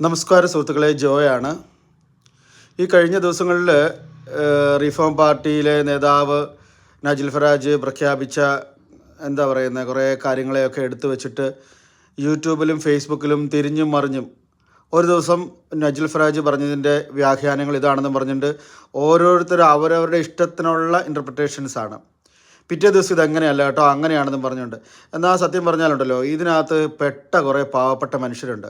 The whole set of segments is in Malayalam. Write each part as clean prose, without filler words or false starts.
നമസ്കാരം സുഹൃത്തുക്കളെ, ജോയാണ്. ഈ കഴിഞ്ഞ ദിവസങ്ങളിൽ റിഫോം പാർട്ടിയിലെ നേതാവ് നജിൽ ഫറാജ് പ്രഖ്യാപിച്ച കുറേ കാര്യങ്ങളെയൊക്കെ എടുത്തു വെച്ചിട്ട് യൂട്യൂബിലും ഫേസ്ബുക്കിലും തിരിഞ്ഞും മറിഞ്ഞും ഒരു ദിവസം നജിൽ ഫറാജ് പറഞ്ഞതിൻ്റെ വ്യാഖ്യാനങ്ങൾ ഇതാണെന്ന് പറഞ്ഞിട്ട് ഓരോരുത്തരും അവരവരുടെ ഇഷ്ടത്തിനുള്ള ഇൻ്റർപ്രിട്ടേഷൻസാണ്. പിറ്റേ ദിവസം ഇതെങ്ങനെയല്ല കേട്ടോ, അങ്ങനെയാണെന്നും പറഞ്ഞുകൊണ്ട്. എന്നാൽ സത്യം പറഞ്ഞാലുണ്ടല്ലോ, ഇതിനകത്ത് പെട്ട കുറേ പാവപ്പെട്ട മനുഷ്യരുണ്ട്,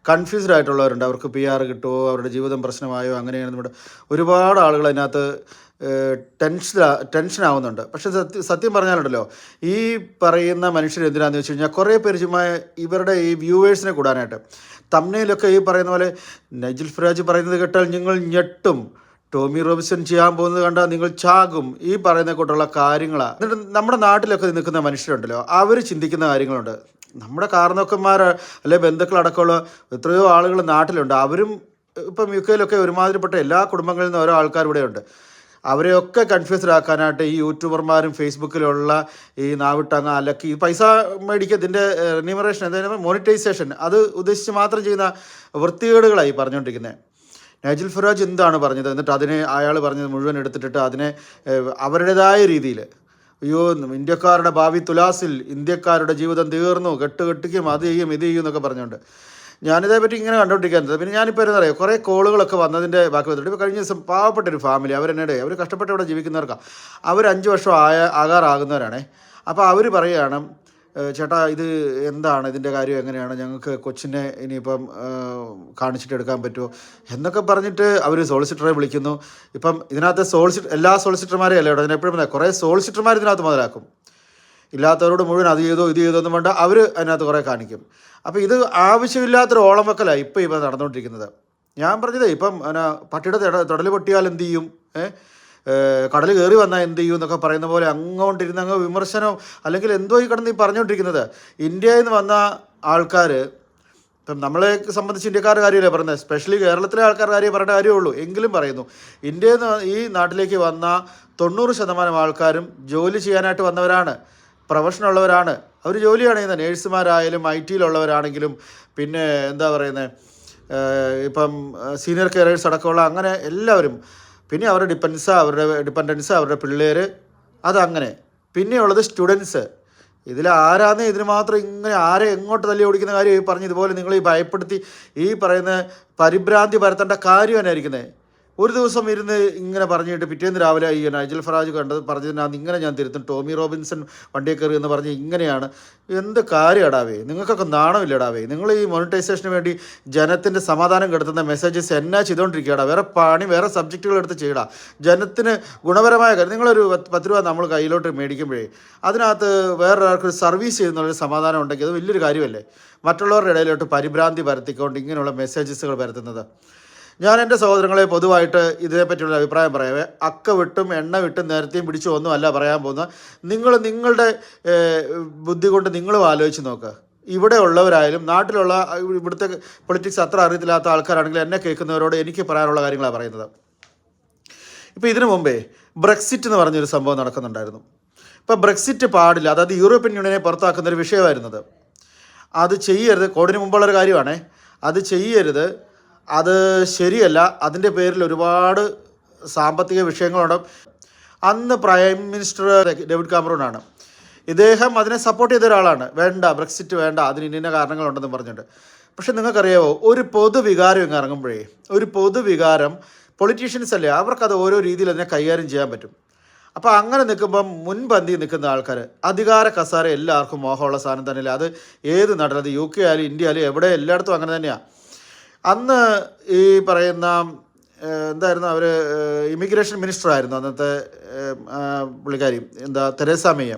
കൺഫ്യൂസ്ഡ് ആയിട്ടുള്ളവരുണ്ട്. അവർക്ക് PR കിട്ടുമോ, അവരുടെ ജീവിതം പ്രശ്നമായോ, അങ്ങനെയാണ്. നമ്മുടെ ഒരുപാട് ആളുകൾ അതിനകത്ത് ടെൻഷനാവുന്നുണ്ട്. പക്ഷേ സത്യം പറഞ്ഞാലുണ്ടല്ലോ, ഈ പറയുന്ന മനുഷ്യർ എന്തിനാണെന്ന് വെച്ച് കഴിഞ്ഞാൽ കുറേ പേര് ചുമ്മാ ഇവരുടെ ഈ വ്യൂവേഴ്സിനെ കൂടാനായിട്ട് തമ്മിലൊക്കെ ഈ പറയുന്ന പോലെ നജിൽ ഫറാജ് പറയുന്നത് കേട്ടാൽ നിങ്ങൾ ഞെട്ടും, ടോമി റോബിൻസൺ ചെയ്യാൻ പോകുന്നത് കണ്ടാൽ നിങ്ങൾ ചാകും, ഈ പറയുന്ന കൂട്ടുള്ള കാര്യങ്ങളാണ്. എന്നിട്ട് നമ്മുടെ നാട്ടിലൊക്കെ നിൽക്കുന്ന മനുഷ്യരുണ്ടല്ലോ, അവർ ചിന്തിക്കുന്ന കാര്യങ്ങളുണ്ട്. നമ്മുടെ കാരണവന്മാർ അല്ലെ ബന്ധുക്കളടക്കമുള്ള എത്രയോ ആളുകൾ നാട്ടിലുണ്ട്. അവരും ഇപ്പം UK ഒരുമാതിരിപ്പെട്ട എല്ലാ കുടുംബങ്ങളിൽ നിന്ന് ഓരോ ആൾക്കാർ ഇവിടെയുണ്ട്. അവരെയൊക്കെ കൺഫ്യൂസ്ഡ് ആക്കാനായിട്ട് ഈ യൂട്യൂബർമാരും ഫേസ്ബുക്കിലുള്ള ഈ നാവിട്ടങ്ങ അലക്കി പൈസ മേടിക്കുക, ഇതിൻ്റെ റെന്യൂമറേഷൻ, എന്തായാലും മോണിറ്റൈസേഷൻ, അത് ഉദ്ദേശിച്ച് മാത്രം ചെയ്യുന്ന വൃത്തികേടുകളായി പറഞ്ഞുകൊണ്ടിരിക്കുന്നത്. നജിൽ ഫറാജ് എന്താണ് പറഞ്ഞത്, എന്നിട്ട് അതിനെ അയാൾ പറഞ്ഞത് മുഴുവൻ എടുത്തിട്ട് അതിനെ അവരുടേതായ രീതിയിൽ, അയ്യോ ഇന്ത്യക്കാരുടെ ഭാവി തുലാസിൽ, ഇന്ത്യക്കാരുടെ ജീവിതം തീർന്നു, കെട്ടുകെട്ടിക്കും, അത് ചെയ്യും ഇത് ചെയ്യും എന്നൊക്കെ പറഞ്ഞുകൊണ്ട് ഞാനിതേപ്പറ്റി ഇങ്ങനെ കണ്ടുകൊണ്ടിരിക്കുന്നത്. പിന്നെ ഞാനിപ്പോൾ എന്നറിയാം, കുറേ കോളുകളൊക്കെ വന്നതിൻ്റെ ബാക്കി വന്നിട്ട് ഇപ്പോൾ കഴിഞ്ഞ ദിവസം പാവപ്പെട്ടൊരു ഫാമിലി, അവർ കഷ്ടപ്പെട്ട് ഇവിടെ ജീവിക്കുന്നവർക്കാണ്, അവർ 5 വർഷം ആകാറാകുന്നവരാണേ. അപ്പോൾ അവർ പറയുകയാണ്, ചേട്ടാ ഇത് എന്താണ്, ഇതിൻ്റെ കാര്യം എങ്ങനെയാണ്, ഞങ്ങൾക്ക് കൊച്ചിനെ ഇനിയിപ്പം കാണിച്ചിട്ട് എടുക്കാൻ പറ്റുമോ എന്നൊക്കെ പറഞ്ഞിട്ട് അവർ സോളിസിറ്ററെ വിളിക്കുന്നു. ഇപ്പം ഇതിനകത്ത് എല്ലാ സോളിസിറ്റർമാരെയും അല്ല, അതിനെപ്പോഴും കുറേ സോളിസിറ്റർമാർ ഇതിനകത്ത് മുതലാക്കും. ഇല്ലാത്തവരോട് മുഴുവൻ അത് ചെയ്തോ ഇത് ചെയ്തോ എന്നും വേണ്ട, അവർ അതിനകത്ത് കുറേ കാണിക്കും. അപ്പോൾ ഇത് ആവശ്യമില്ലാത്തൊരു ഓളം വെക്കലാണ് ഇപ്പം നടന്നുകൊണ്ടിരിക്കുന്നത്. ഞാൻ പറഞ്ഞത്, ഇപ്പം പട്ടിയുടെ തൊടൽ പൊട്ടിയാൽ എന്ത് ചെയ്യും, കടൽ കയറി വന്നാൽ എന്ത് ചെയ്യും എന്നൊക്കെ പറയുന്ന പോലെ അങ്ങോട്ടിരുന്ന് അങ്ങ് വിമർശനം, അല്ലെങ്കിൽ എന്തോ ഈ കിടന്ന് ഈ പറഞ്ഞുകൊണ്ടിരിക്കുന്നത്. ഇന്ത്യയിൽ നിന്ന് വന്ന ആൾക്കാർ, ഇപ്പം നമ്മളെ സംബന്ധിച്ച് ഇന്ത്യക്കാരുടെ കാര്യമല്ലേ പറയുന്നത്, എസ്പെഷ്യലി കേരളത്തിലെ ആൾക്കാരുടെ കാര്യം പറയേണ്ട കാര്യമുള്ളൂ, എങ്കിലും പറയുന്നു. ഇന്ത്യയിൽ നിന്ന് ഈ നാട്ടിലേക്ക് വന്ന 90% ആൾക്കാരും ജോലി ചെയ്യാനായിട്ട് വന്നവരാണ്, പ്രൊഫഷനുള്ളവരാണ്, അവർ ജോലിയാണ് ചെയ്യുന്നത്. നേഴ്സുമാരായാലും IT-യിലുള്ളവരാണെങ്കിലും, പിന്നെ ഇപ്പം സീനിയർ കെയറേഴ്സ് അടക്കമുള്ള അങ്ങനെ എല്ലാവരും, പിന്നെ അവരുടെ ഡിപ്പെൻഡൻസ് അവരുടെ പിള്ളേർ, അതങ്ങനെ. പിന്നെയുള്ളത് സ്റ്റുഡൻസ്. ഇതിലാരാന്നേ ഇതിന് മാത്രം ഇങ്ങനെ ആരെ എങ്ങോട്ട് തല്ലി ഓടിക്കുന്ന കാര്യം പറഞ്ഞ് ഇതുപോലെ നിങ്ങൾ ഈ ഭയപ്പെടുത്തി ഈ പറയുന്ന പരിഭ്രാന്തി പരത്തേണ്ട കാര്യം തന്നെയായിരിക്കുന്നത്. ഒരു ദിവസം ഇരുന്ന് ഇങ്ങനെ പറഞ്ഞിട്ട് പിറ്റേന്ന് രാവിലെ ഈ നജിൽ ഫറാജ് പറഞ്ഞതിനകത്ത് ഇങ്ങനെ ഞാൻ തിരുത്തും, ടോമി റോബിൻസൺ വണ്ടിയെ കയറി എന്ന് പറഞ്ഞ് ഇങ്ങനെയാണ്. എന്ത് കാര്യം ഇടാവേ, നിങ്ങൾക്കൊക്കെ നാണമില്ലടാവേ. നിങ്ങൾ ഈ മോണിറ്റൈസേഷന് വേണ്ടി ജനത്തിൻ്റെ സമാധാനം കെടുത്തുന്ന മെസ്സേജസ് എന്നാ ചെയ്തുകൊണ്ടിരിക്കുകയാണ്. വേറെ പണി, വേറെ സബ്ജക്റ്റുകൾ എടുത്ത് ചെയ്യടാ. ജനത്തിന് ഗുണപരമായ കാര്യം, നിങ്ങളൊരു 10 രൂപ നമ്മൾ കയ്യിലോട്ട് മേടിക്കുമ്പോഴേ അതിനകത്ത് വേറൊരാൾക്ക് സർവീസ് ചെയ്യുന്നുള്ളൊരു സമാധാനം ഉണ്ടെങ്കിൽ അത് വലിയൊരു കാര്യമല്ലേ. മറ്റുള്ളവരുടെ ഇടയിലോട്ട് പരിഭ്രാന്തി പരത്തിക്കൊണ്ട് ഇങ്ങനെയുള്ള മെസ്സേജസുകൾ പരത്തുന്നത്. ഞാൻ എൻ്റെ സഹോദരങ്ങളെ പൊതുവായിട്ട് ഇതിനെപ്പറ്റിയുള്ള അഭിപ്രായം പറയാവേ, അക്ക വിട്ടും എണ്ണ വിട്ടും നേരത്തെയും പിടിച്ചും ഒന്നും അല്ല പറയാൻ പോകുന്നത്. നിങ്ങളുടെ ബുദ്ധി കൊണ്ട് നിങ്ങളും ആലോചിച്ച് നോക്കുക. ഇവിടെ ഉള്ളവരായാലും നാട്ടിലുള്ള ഇവിടുത്തെ പൊളിറ്റിക്സ് അത്ര അറിയത്തില്ലാത്ത ആൾക്കാരാണെങ്കിലും എന്നെ കേൾക്കുന്നവരോട് എനിക്ക് പറയാനുള്ള കാര്യങ്ങളാണ് പറയുന്നത്. ഇപ്പോൾ ഇതിനു മുമ്പേ ബ്രെക്സിറ്റ് എന്ന് പറഞ്ഞൊരു സംഭവം നടക്കുന്നുണ്ടായിരുന്നു. ഇപ്പോൾ ബ്രെക്സിറ്റ് പാടില്ല, അതായത് യൂറോപ്യൻ യൂണിയനെ പുറത്താക്കുന്നൊരു വിഷയമായിരുന്നത്. അത് ചെയ്യരുത്, കോവിഡിന് മുമ്പുള്ളൊരു കാര്യമാണേ, അത് ചെയ്യരുത്, അത് ശരിയല്ല. അതിൻ്റെ പേരിൽ ഒരുപാട് സാമ്പത്തിക വിഷയങ്ങളുണ്ട്. അന്ന് പ്രൈം മിനിസ്റ്റർ ഡേവിഡ് കാമറൂണാണ്. ഇദ്ദേഹം അതിനെ സപ്പോർട്ട് ചെയ്ത ഒരാളാണ്. വേണ്ട, ബ്രെക്സിറ്റ് വേണ്ട, അതിന് ഇന്ന കാരണങ്ങളുണ്ടെന്ന് പറഞ്ഞിട്ട്. പക്ഷെ നിങ്ങൾക്കറിയാമോ, ഒരു പൊതുവികാരം ഇങ്ങ് ഇറങ്ങുമ്പോഴേ, ഒരു പൊതുവികാരം പൊളിറ്റീഷ്യൻസ് അല്ലേ, അവർക്കത് ഓരോ രീതിയിൽ അതിനെ കൈകാര്യം ചെയ്യാൻ പറ്റും. അപ്പോൾ അങ്ങനെ നിൽക്കുമ്പം മുൻപന്തി നിൽക്കുന്ന ആൾക്കാർ, അധികാര കസാര എല്ലാവർക്കും മോഹമുള്ള സാധനം തന്നെയല്ലേ. അത് ഏത് നാട്ടിലും, അത് UK ആയാലും ഇന്ത്യ ആയാലും എവിടെ, എല്ലായിടത്തും അങ്ങനെ തന്നെയാണ്. അന്ന് ഈ പറയുന്ന അവർ ഇമിഗ്രേഷൻ മിനിസ്റ്റർ ആയിരുന്നു അന്നത്തെ പുള്ളിക്കാരി, തെരേസ മേയ്.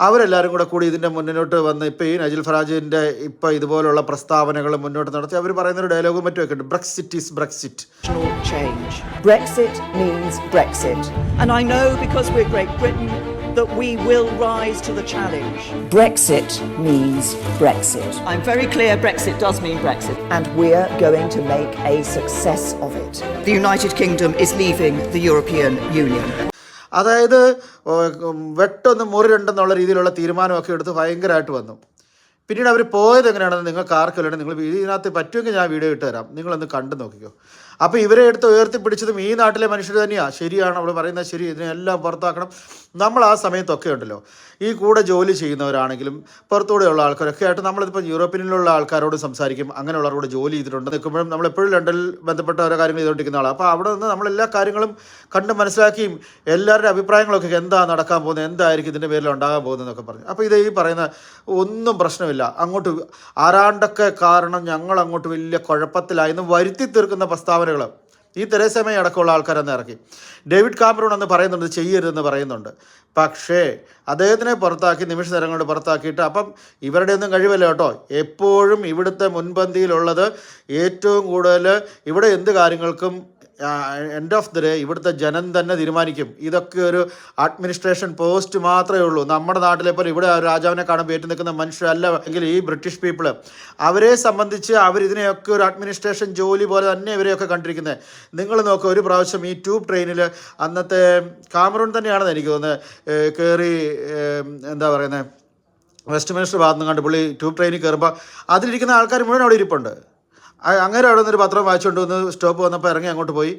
അവരെല്ലാവരും കൂടി ഇതിൻ്റെ മുന്നോട്ട് വന്ന് ഇപ്പോൾ ഈ നജിൽ ഫറാജിൻ്റെ ഇപ്പോൾ ഇതുപോലുള്ള പ്രസ്താവനകൾ മുന്നോട്ട് നടത്തി അവർ പറയുന്നൊരു ഡയലോഗും മറ്റുമൊക്കെ ഉണ്ട്. Brexit is Brexit. Brexit means Brexit. And I know because we're Great Britain that we will rise to the challenge. Brexit means Brexit. I'm very clear Brexit does mean Brexit. And we're going to make a success of it. The United Kingdom is leaving the European Union. അതായത് വെട്ടൊന്ന് മുറിരണ്ടെന്നുള്ള രീതിയിലുള്ള തീരുമാനമൊക്കെ എടുത്ത് ഭയങ്കരമായിട്ട് വന്നു. പിന്നീട് അവർ പോയത് എങ്ങനെയാണെന്ന് നിങ്ങൾക്ക് ആർക്കല്ലാണ് നിങ്ങൾ ഇതിനകത്ത് പറ്റുമെങ്കിൽ ഞാൻ വീഡിയോ ഇട്ട് തരാം, നിങ്ങളൊന്ന് കണ്ടു നോക്കിക്കോ. അപ്പോൾ ഇവരെ എടുത്ത് ഉയർത്തിപ്പിടിച്ചതും ഈ നാട്ടിലെ മനുഷ്യർ തന്നെയാണ്. ശരിയാണ് അവിടെ പറയുന്നത്, ശരി, ഇതിനെല്ലാം പുറത്താക്കണം. നമ്മൾ ആ സമയത്തൊക്കെ ഉണ്ടല്ലോ ഈ കൂടെ ജോലി ചെയ്യുന്നവരാണെങ്കിലും പുറത്തൂടെയുള്ള ആൾക്കാരൊക്കെ ആയിട്ട് നമ്മളിപ്പോൾ യൂറോപ്പിലുള്ള ആൾക്കാരോട് സംസാരിക്കും, അങ്ങനെയുള്ളവരോട് ജോലി ചെയ്തിട്ടുണ്ട് നിൽക്കുമ്പോഴും നമ്മളെപ്പോഴും ലണ്ടനിൽ ബന്ധപ്പെട്ട ഓരോ കാര്യങ്ങൾ ചെയ്തുകൊണ്ടിരിക്കുന്ന ആളാണ്. അപ്പോൾ അവിടെ നിന്ന് നമ്മളെല്ലാ കാര്യങ്ങളും കണ്ട് മനസ്സിലാക്കിയും എല്ലാവരുടെ അഭിപ്രായങ്ങളൊക്കെ എന്താ നടക്കാൻ പോകുന്നത്, എന്തായിരിക്കും ഇതിൻ്റെ പേരിൽ ഉണ്ടാകാൻ പോകുന്നതെന്നൊക്കെ പറഞ്ഞു. അപ്പോൾ ഇത് ഈ പറയുന്ന ഒന്നും പ്രശ്നമില്ല, അങ്ങോട്ട് ആരാണ്ടൊക്കെ കാരണം ഞങ്ങൾ അങ്ങോട്ട് വലിയ കുഴപ്പത്തിലായെന്ന് വരുത്തി തീർക്കുന്ന പ്രസ്താവനകൾ ഈ തെരേസ മേ അടക്കമുള്ള ആൾക്കാരെന്ന് ഇറക്കി. ഡേവിഡ് കാമറൂൺ എന്ന് പറയുന്നുണ്ട്, ചെയ്യരുതെന്ന് പറയുന്നുണ്ട്. പക്ഷേ അദ്ദേഹത്തിനെ പുറത്താക്കി, നിമിഷ നേരം കൊണ്ട് പുറത്താക്കിയിട്ട്, അപ്പം ഇവരുടെ ഒന്നും കഴിവല്ല കേട്ടോ. എപ്പോഴും ഇവിടുത്തെ മുൻപന്തിയിലുള്ളത് ഏറ്റവും കൂടുതൽ ഇവിടെ എന്ത് കാര്യങ്ങൾക്കും എൻഡ് ഓഫ് ദി ഡേ ഇവിടുത്തെ ജനം തന്നെ തീരുമാനിക്കും. ഇതൊക്കെ ഒരു അഡ്മിനിസ്ട്രേഷൻ പോസ്റ്റ് മാത്രമേ ഉള്ളൂ. നമ്മുടെ നാട്ടിലെ പോലെ ഇവിടെ രാജാവിനെ കാണുമ്പോൾ ഏറ്റു നിൽക്കുന്ന മനുഷ്യരല്ല എങ്കിൽ ഈ ബ്രിട്ടീഷ് പീപ്പിൾ അവരെ സംബന്ധിച്ച് അവരിതിനെയൊക്കെ ഒരു അഡ്മിനിസ്ട്രേഷൻ ജോലി പോലെ തന്നെ ഇവരെയൊക്കെ കണ്ടിരിക്കുന്നത്. നിങ്ങൾ നോക്കുക, ഒരു പ്രാവശ്യം ഈ ട്യൂബ് ട്രെയിനിൽ അന്നത്തെ കാമറൂൺ തന്നെയാണെന്ന് എനിക്ക് തോന്നുന്നത് കയറി, എന്താ പറയുന്നത്, വെസ്റ്റ് മിനിസ്റ്റർ ഭാഗത്ത് നിന്ന് കണ്ട് പുള്ളി ട്യൂബ് ട്രെയിനിൽ കയറുമ്പോൾ അതിലിരിക്കുന്ന ആൾക്കാർ മുഴുവൻ അവിടെ ഇരിപ്പുണ്ട്. അങ്ങനെ അവിടെ നിന്നൊരു പത്രം വായിച്ചുകൊണ്ട് വന്ന് സ്റ്റോപ്പ് വന്നപ്പോൾ ഇറങ്ങി അങ്ങോട്ട് പോയി.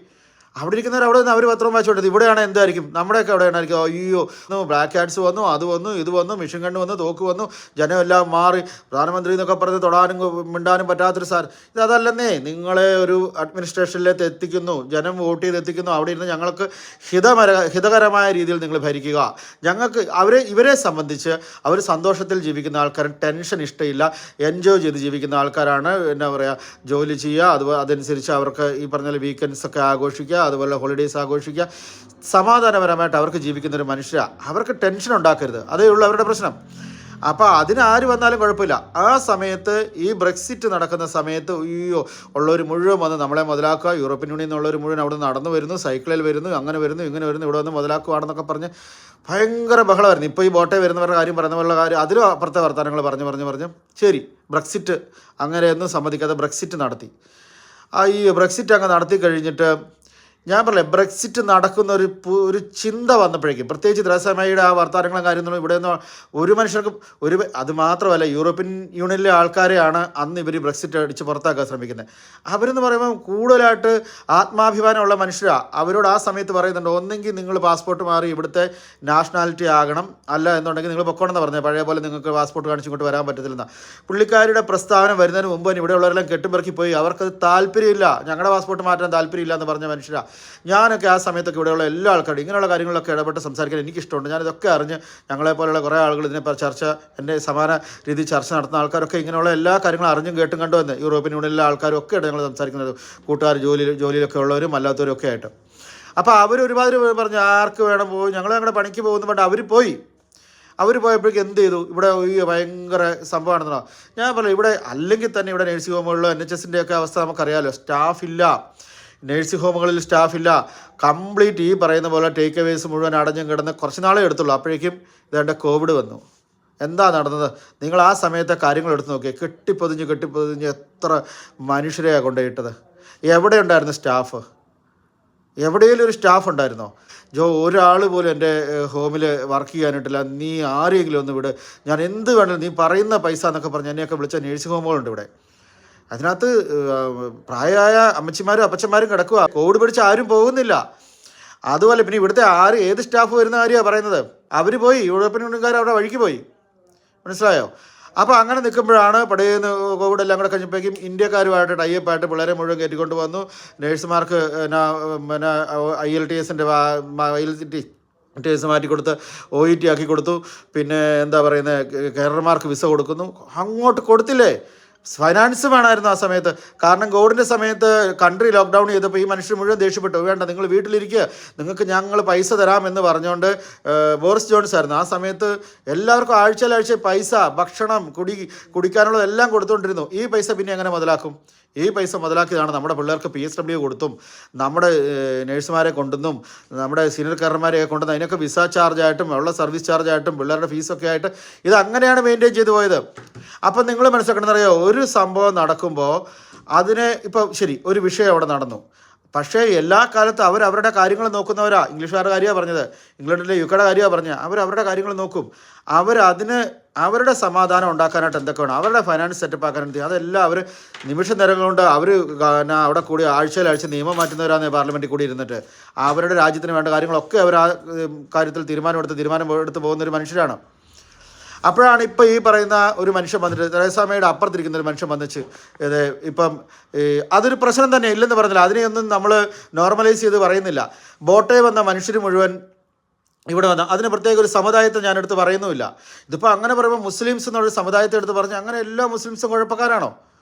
അവിടെ ഇരിക്കുന്നവർ അവിടെ നിന്ന് അവർ പത്രം വായിച്ചുകൊണ്ട് ഇവിടെയാണ് എന്തായിരിക്കും, നമ്മുടെയൊക്കെ അവിടെ ആയിരിക്കും, അയ്യോ ബ്ലാക്ക് ഹാറ്റ്സ് വന്നു, അത് വന്നു, ഇത് വന്നു, മിഷൻ ഗണ്ണ് വന്നു, തോക്ക് വന്നു, ജനമെല്ലാം മാറി, പ്രധാനമന്ത്രി എന്നൊക്കെ പറഞ്ഞ് തൊടാനും മിണ്ടാനും പറ്റാത്തൊരു സാർ. ഇതല്ലെന്നേ, നിങ്ങളെ ഒരു അഡ്മിനിസ്ട്രേഷനിലേക്ക് എത്തിക്കുന്നു, ജനം വോട്ട് ചെയ്ത് എത്തിക്കുന്നു. അവിടെ ഇരുന്ന് ഞങ്ങൾക്ക് ഹിതകരമായ രീതിയിൽ നിങ്ങൾ ഭരിക്കുക. ഞങ്ങൾക്ക് ഇവരെ സംബന്ധിച്ച് അവർ സന്തോഷത്തിൽ ജീവിക്കുന്ന ആൾക്കാർ, ടെൻഷൻ ഇഷ്ടമില്ല, എൻജോയ് ചെയ്ത് ജീവിക്കുന്ന ആൾക്കാരാണ്. എന്താ പറയുക, ജോലി ചെയ്യുക, അതനുസരിച്ച് അവർക്ക് ഈ പറഞ്ഞ വീക്കെൻഡ്സൊക്കെ ആഘോഷിക്കുക, അതുപോലെ ഹോളിഡേയ്സ് ആഘോഷിക്കുക, സമാധാനപരമായിട്ട് അവർക്ക് ജീവിക്കുന്നൊരു മനുഷ്യരാണ്. അവർക്ക് ടെൻഷൻ ഉണ്ടാക്കരുത്, അതേ ഉള്ളൂ അവരുടെ പ്രശ്നം. അപ്പോൾ അതിനാര് വന്നാലും കുഴപ്പമില്ല. ആ സമയത്ത് ഈ ബ്രെക്സിറ്റ് നടക്കുന്ന സമയത്ത് ഉള്ളവർ മുഴുവൻ വന്ന് നമ്മളെ മുതലാക്കുക, യൂറോപ്യൻ യൂണിയൻ എന്നുള്ളവർ മുഴുവൻ അവിടെ നിന്ന് നടന്നു വരുന്നു, സൈക്കിളിൽ വരുന്നു, അങ്ങനെ വരുന്നു, ഇങ്ങനെ വരുന്നു, ഇവിടെ വന്ന് മുതലാക്കുകയാണെന്നൊക്കെ പറഞ്ഞ് ഭയങ്കര ബഹളമായിരുന്നു. ഇപ്പോൾ ഈ ബോട്ടേ വരുന്നവരുടെ കാര്യം പറയുന്ന പോലുള്ള കാര്യം അതിലും അപ്പുറത്തെ വർത്തമാനങ്ങൾ പറഞ്ഞ് ശരി ബ്രെക്സിറ്റ് അങ്ങനെയൊന്നും സമ്മതിക്കാതെ ബ്രെക്സിറ്റ് നടത്തി. ഈ ബ്രെക്സിറ്റ് അങ്ങ് നടത്തി കഴിഞ്ഞിട്ട് ഞാൻ പറഞ്ഞില്ലേ, ബ്രെക്സിറ്റ് നടക്കുന്ന ഒരു ചിന്ത വന്നപ്പോഴേക്കും, പ്രത്യേകിച്ച് തെരേസ മേയുടെ ആ വർത്തമാനങ്ങളും കാര്യങ്ങളും ഇവിടെ നിന്ന് ഒരു മനുഷ്യർക്കും അത് മാത്രമല്ല, യൂറോപ്യൻ യൂണിയനിലെ ആൾക്കാരെയാണ് അന്ന് ഇവർ ബ്രെക്സിറ്റ് അടിച്ച് പുറത്താക്കാൻ ശ്രമിക്കുന്നത്. അവരെന്ന് പറയുമ്പോൾ കൂടുതലായിട്ട് ആത്മാഭിമാനമുള്ള മനുഷ്യരാണ്. അവരോട് ആ സമയത്ത് പറയുന്നുണ്ട്, ഒന്നെങ്കിൽ നിങ്ങൾ പാസ്പോർട്ട് മാറി ഇവിടുത്തെ നാഷണാലിറ്റി ആകണം, അല്ല എന്നുണ്ടെങ്കിൽ നിങ്ങൾ പൊക്കോണമെന്ന് പറഞ്ഞത്, പഴയ പോലെ നിങ്ങൾക്ക് പാസ്പോർട്ട് കാണിച്ചിങ്ങോട്ട് വരാൻ പറ്റത്തില്ലെന്ന പുള്ളിക്കാരുടെ പ്രസ്താവന വരുന്നതിന് മുമ്പ് ഇവിടെ ഉള്ളവരെല്ലാം കെട്ടുപിറക്കി പോയി. അവർക്കത് താല്പര്യമില്ല, ഞങ്ങളുടെ പാസ്പോർട്ട് മാറ്റാൻ താല്പര്യമില്ല എന്ന് പറഞ്ഞ മനുഷ്യരാണ്. ഞാനൊക്കെ ആ സമയത്തൊക്കെ ഇവിടെയുള്ള എല്ലാ ആൾക്കാരും ഇങ്ങനെയുള്ള കാര്യങ്ങളിലൊക്കെ ഇടപെട്ട് സംസാരിക്കാൻ എനിക്കിഷ്ടമുണ്ട്. ഞാനിതൊക്കെ അറിഞ്ഞ് ഞങ്ങളെപ്പോലുള്ള കുറേ ആളുകൾ ഇതിനെ ചർച്ച, എൻ്റെ സമാന രീതിയിൽ ചർച്ച നടത്തുന്ന ആൾക്കാരൊക്കെ ഇങ്ങനെയുള്ള എല്ലാ കാര്യങ്ങളും അറിഞ്ഞും കേട്ടും കണ്ടുവന്ന് യൂറോപ്യൻ യൂണിയനിലെ ആൾക്കാരും ഒക്കെ ഞങ്ങൾ സംസാരിക്കുന്നത്, കൂട്ടുകാർ ജോലിയിലൊക്കെ ഉള്ളവരും അല്ലാത്തവരും ഒക്കെ ആയിട്ട്. അപ്പോൾ ഒരുപാട് പറഞ്ഞു ആർക്ക് വേണം പോയി, ഞങ്ങളുടെ പണിക്ക് പോകുന്ന പണ്ട് അവർ പോയപ്പോഴേക്കും എന്ത് ചെയ്തു, ഇവിടെ ഭയങ്കര സംഭവമാണെന്നോ. ഞാൻ പറഞ്ഞു, ഇവിടെ അല്ലെങ്കിൽ തന്നെ ഇവിടെ നഴ്സിംഗ് ഹോമുകളിലോ NHSൻ്റെ ഒക്കെ അവസ്ഥ നമുക്കറിയാമല്ലോ, സ്റ്റാഫില്ല, നഴ്സിംഗ് ഹോമുകളിൽ സ്റ്റാഫില്ല, കംപ്ലീറ്റ് ഈ പറയുന്ന പോലെ ടേക്ക് അവേസ് മുഴുവൻ അടഞ്ഞും കിടന്ന് കുറച്ച് നാളേ എടുത്തുള്ളൂ. അപ്പോഴേക്കും ഇതേണ്ട കോവിഡ് വന്നു. എന്താ നടന്നത്? നിങ്ങൾ ആ സമയത്തെ കാര്യങ്ങൾ എടുത്ത് നോക്കിയാൽ കെട്ടിപ്പൊതിഞ്ഞ് എത്ര മനുഷ്യരെയാണ് കൊണ്ടുപോയിട്ടത്. എവിടെ ഉണ്ടായിരുന്നു സ്റ്റാഫ്? എവിടെയെങ്കിലും ഒരു സ്റ്റാഫ് ഉണ്ടായിരുന്നോ? ഒരാൾ പോലും എൻ്റെ ഹോമിൽ വർക്ക് ചെയ്യാനായിട്ടില്ല. നീ ആരെങ്കിലും ഒന്ന് വിട്, ഞാൻ എന്ത് വേണമെങ്കിലും, നീ പറയുന്ന പൈസ എന്നൊക്കെ പറഞ്ഞ് എന്നെയൊക്കെ വിളിച്ച നഴ്സിംഗ് ഹോമുകളുണ്ട് ഇവിടെ. അതിനകത്ത് പ്രായമായ അമ്മച്ചിമാരും അപ്പച്ചന്മാരും കിടക്കുക, കോവിഡ് പിടിച്ച് ആരും പോകുന്നില്ല. അതുപോലെ പിന്നെ ഇവിടുത്തെ ഏത് സ്റ്റാഫ് വരുന്ന കാര്യമാണ് പറയുന്നത്. അവർ പോയി, യൂറോപ്യൻ യൂണിയൻകാർ അവരുടെ വഴിക്ക് പോയി, മനസ്സിലായോ? അപ്പോൾ അങ്ങനെ നിൽക്കുമ്പോഴാണ് പടയുന്ന കോവിഡ് എല്ലാം കൂടെ കഴിഞ്ഞപ്പോഴേക്കും ഇന്ത്യക്കാരുമായിട്ട് ടൈപ്പായിട്ട് പിള്ളേരെ മുഴുവൻ കയറ്റിക്കൊണ്ട് വന്നു. നേഴ്സുമാർക്ക് IELTS മാറ്റി കൊടുത്ത് OET ആക്കി കൊടുത്തു. പിന്നെ എന്താ പറയുന്നത്, കേരളമാർക്ക് വിസ കൊടുക്കുന്നു. അങ്ങോട്ട് കൊടുത്തില്ലേ? ഫൈനാൻസ് വേണമായിരുന്നു ആ സമയത്ത്. കാരണം കോവിഡിൻ്റെ സമയത്ത് കൺട്രി ലോക്ക്ഡൗൺ ചെയ്തപ്പോൾ ഈ മനുഷ്യർ മുഴുവൻ ദേഷ്യപ്പെട്ടു. വേണ്ട, നിങ്ങൾ വീട്ടിലിരിക്കുക, നിങ്ങൾക്ക് ഞങ്ങൾ പൈസ തരാമെന്ന് പറഞ്ഞുകൊണ്ട് ബോറിസ് ജോൺസ് ആയിരുന്നു ആ സമയത്ത് എല്ലാവർക്കും ആഴ്ച പൈസ, ഭക്ഷണം, കുടിക്കാനുള്ളതെല്ലാം കൊടുത്തുകൊണ്ടിരുന്നു. ഈ പൈസ പിന്നെ എങ്ങനെ മുതലാക്കും? ഈ പൈസ മുതലാക്കിയതാണ് നമ്മുടെ പിള്ളേർക്ക് PSW കൊടുത്തും, നമ്മുടെ നേഴ്സുമാരെ കൊണ്ടുവന്നും, നമ്മുടെ സീനിയർ കാരന്മാരെയൊക്കെ കൊണ്ടുവന്ന് അതിനൊക്കെ വിസ ചാർജായിട്ടും ഉള്ള സർവീസ് ചാർജായിട്ടും പിള്ളേരുടെ ഫീസൊക്കെ ആയിട്ട് ഇത് അങ്ങനെയാണ് മെയിൻറ്റെയിൻ ചെയ്തു പോയത്. അപ്പം നിങ്ങൾ മനസ്സിലാക്കണമെന്നറിയോ, ഒരു സംഭവം നടക്കുമ്പോൾ അതിനെ ഇപ്പോൾ ശരി ഒരു വിഷയം അവിടെ നടന്നു, പക്ഷേ എല്ലാ കാലത്തും അവരവരുടെ കാര്യങ്ങൾ നോക്കുന്നവരാ. ഇംഗ്ലീഷുകാരുടെ കാര്യമാണ് പറഞ്ഞത്, ഇംഗ്ലണ്ടിലെ യുക്കയുടെ കാര്യമാണ് പറഞ്ഞത്. അവരവരുടെ കാര്യങ്ങൾ നോക്കും. അവരതിന് അവരുടെ സമാധാനം ഉണ്ടാക്കാനായിട്ട് എന്തൊക്കെ വേണം, അവരുടെ ഫൈനാൻസ് സെറ്റപ്പ് ആക്കാനായിട്ട് അതെല്ലാം അവർ നിമിഷ നേരങ്ങൾ കൊണ്ട് അവർ അവിടെ കൂടി ആഴ്ച നിയമം മാറ്റുന്നവരാണ് പാർലമെൻറ്റിൽ കൂടി ഇരുന്നിട്ട്. അവരുടെ രാജ്യത്തിന് വേണ്ട കാര്യങ്ങളൊക്കെ അവർ ആ കാര്യത്തിൽ തീരുമാനം എടുത്ത് പോകുന്നൊരു മനുഷ്യരാണ്. അപ്പോഴാണ് ഇപ്പോൾ ഈ പറയുന്ന ഒരു മനുഷ്യൻ വന്നിട്ട്, തെരേസ മേയുടെ അപ്പുറത്തിരിക്കുന്ന ഒരു മനുഷ്യൻ വന്നിച്ച് ഇത് ഇപ്പം അതൊരു പ്രശ്നം തന്നെ ഇല്ലെന്ന് പറഞ്ഞില്ല. അതിനെയൊന്നും നമ്മൾ നോർമലൈസ് ചെയ്ത് പറയുന്നില്ല. ബോട്ടേ വന്ന മനുഷ്യർ മുഴുവൻ ഇവിടെ വന്ന അതിന് പ്രത്യേക ഒരു സമുദായത്തെ ഞാനെടുത്ത് പറയുന്നുമില്ല. ഇതിപ്പോൾ അങ്ങനെ പറയുമ്പോൾ മുസ്ലിംസ് എന്നുള്ളൊരു സമുദായത്തെ എടുത്ത് പറഞ്ഞ് അങ്ങനെ എല്ലാ മുസ്ലിംസും കുഴപ്പക്കാരാണോ?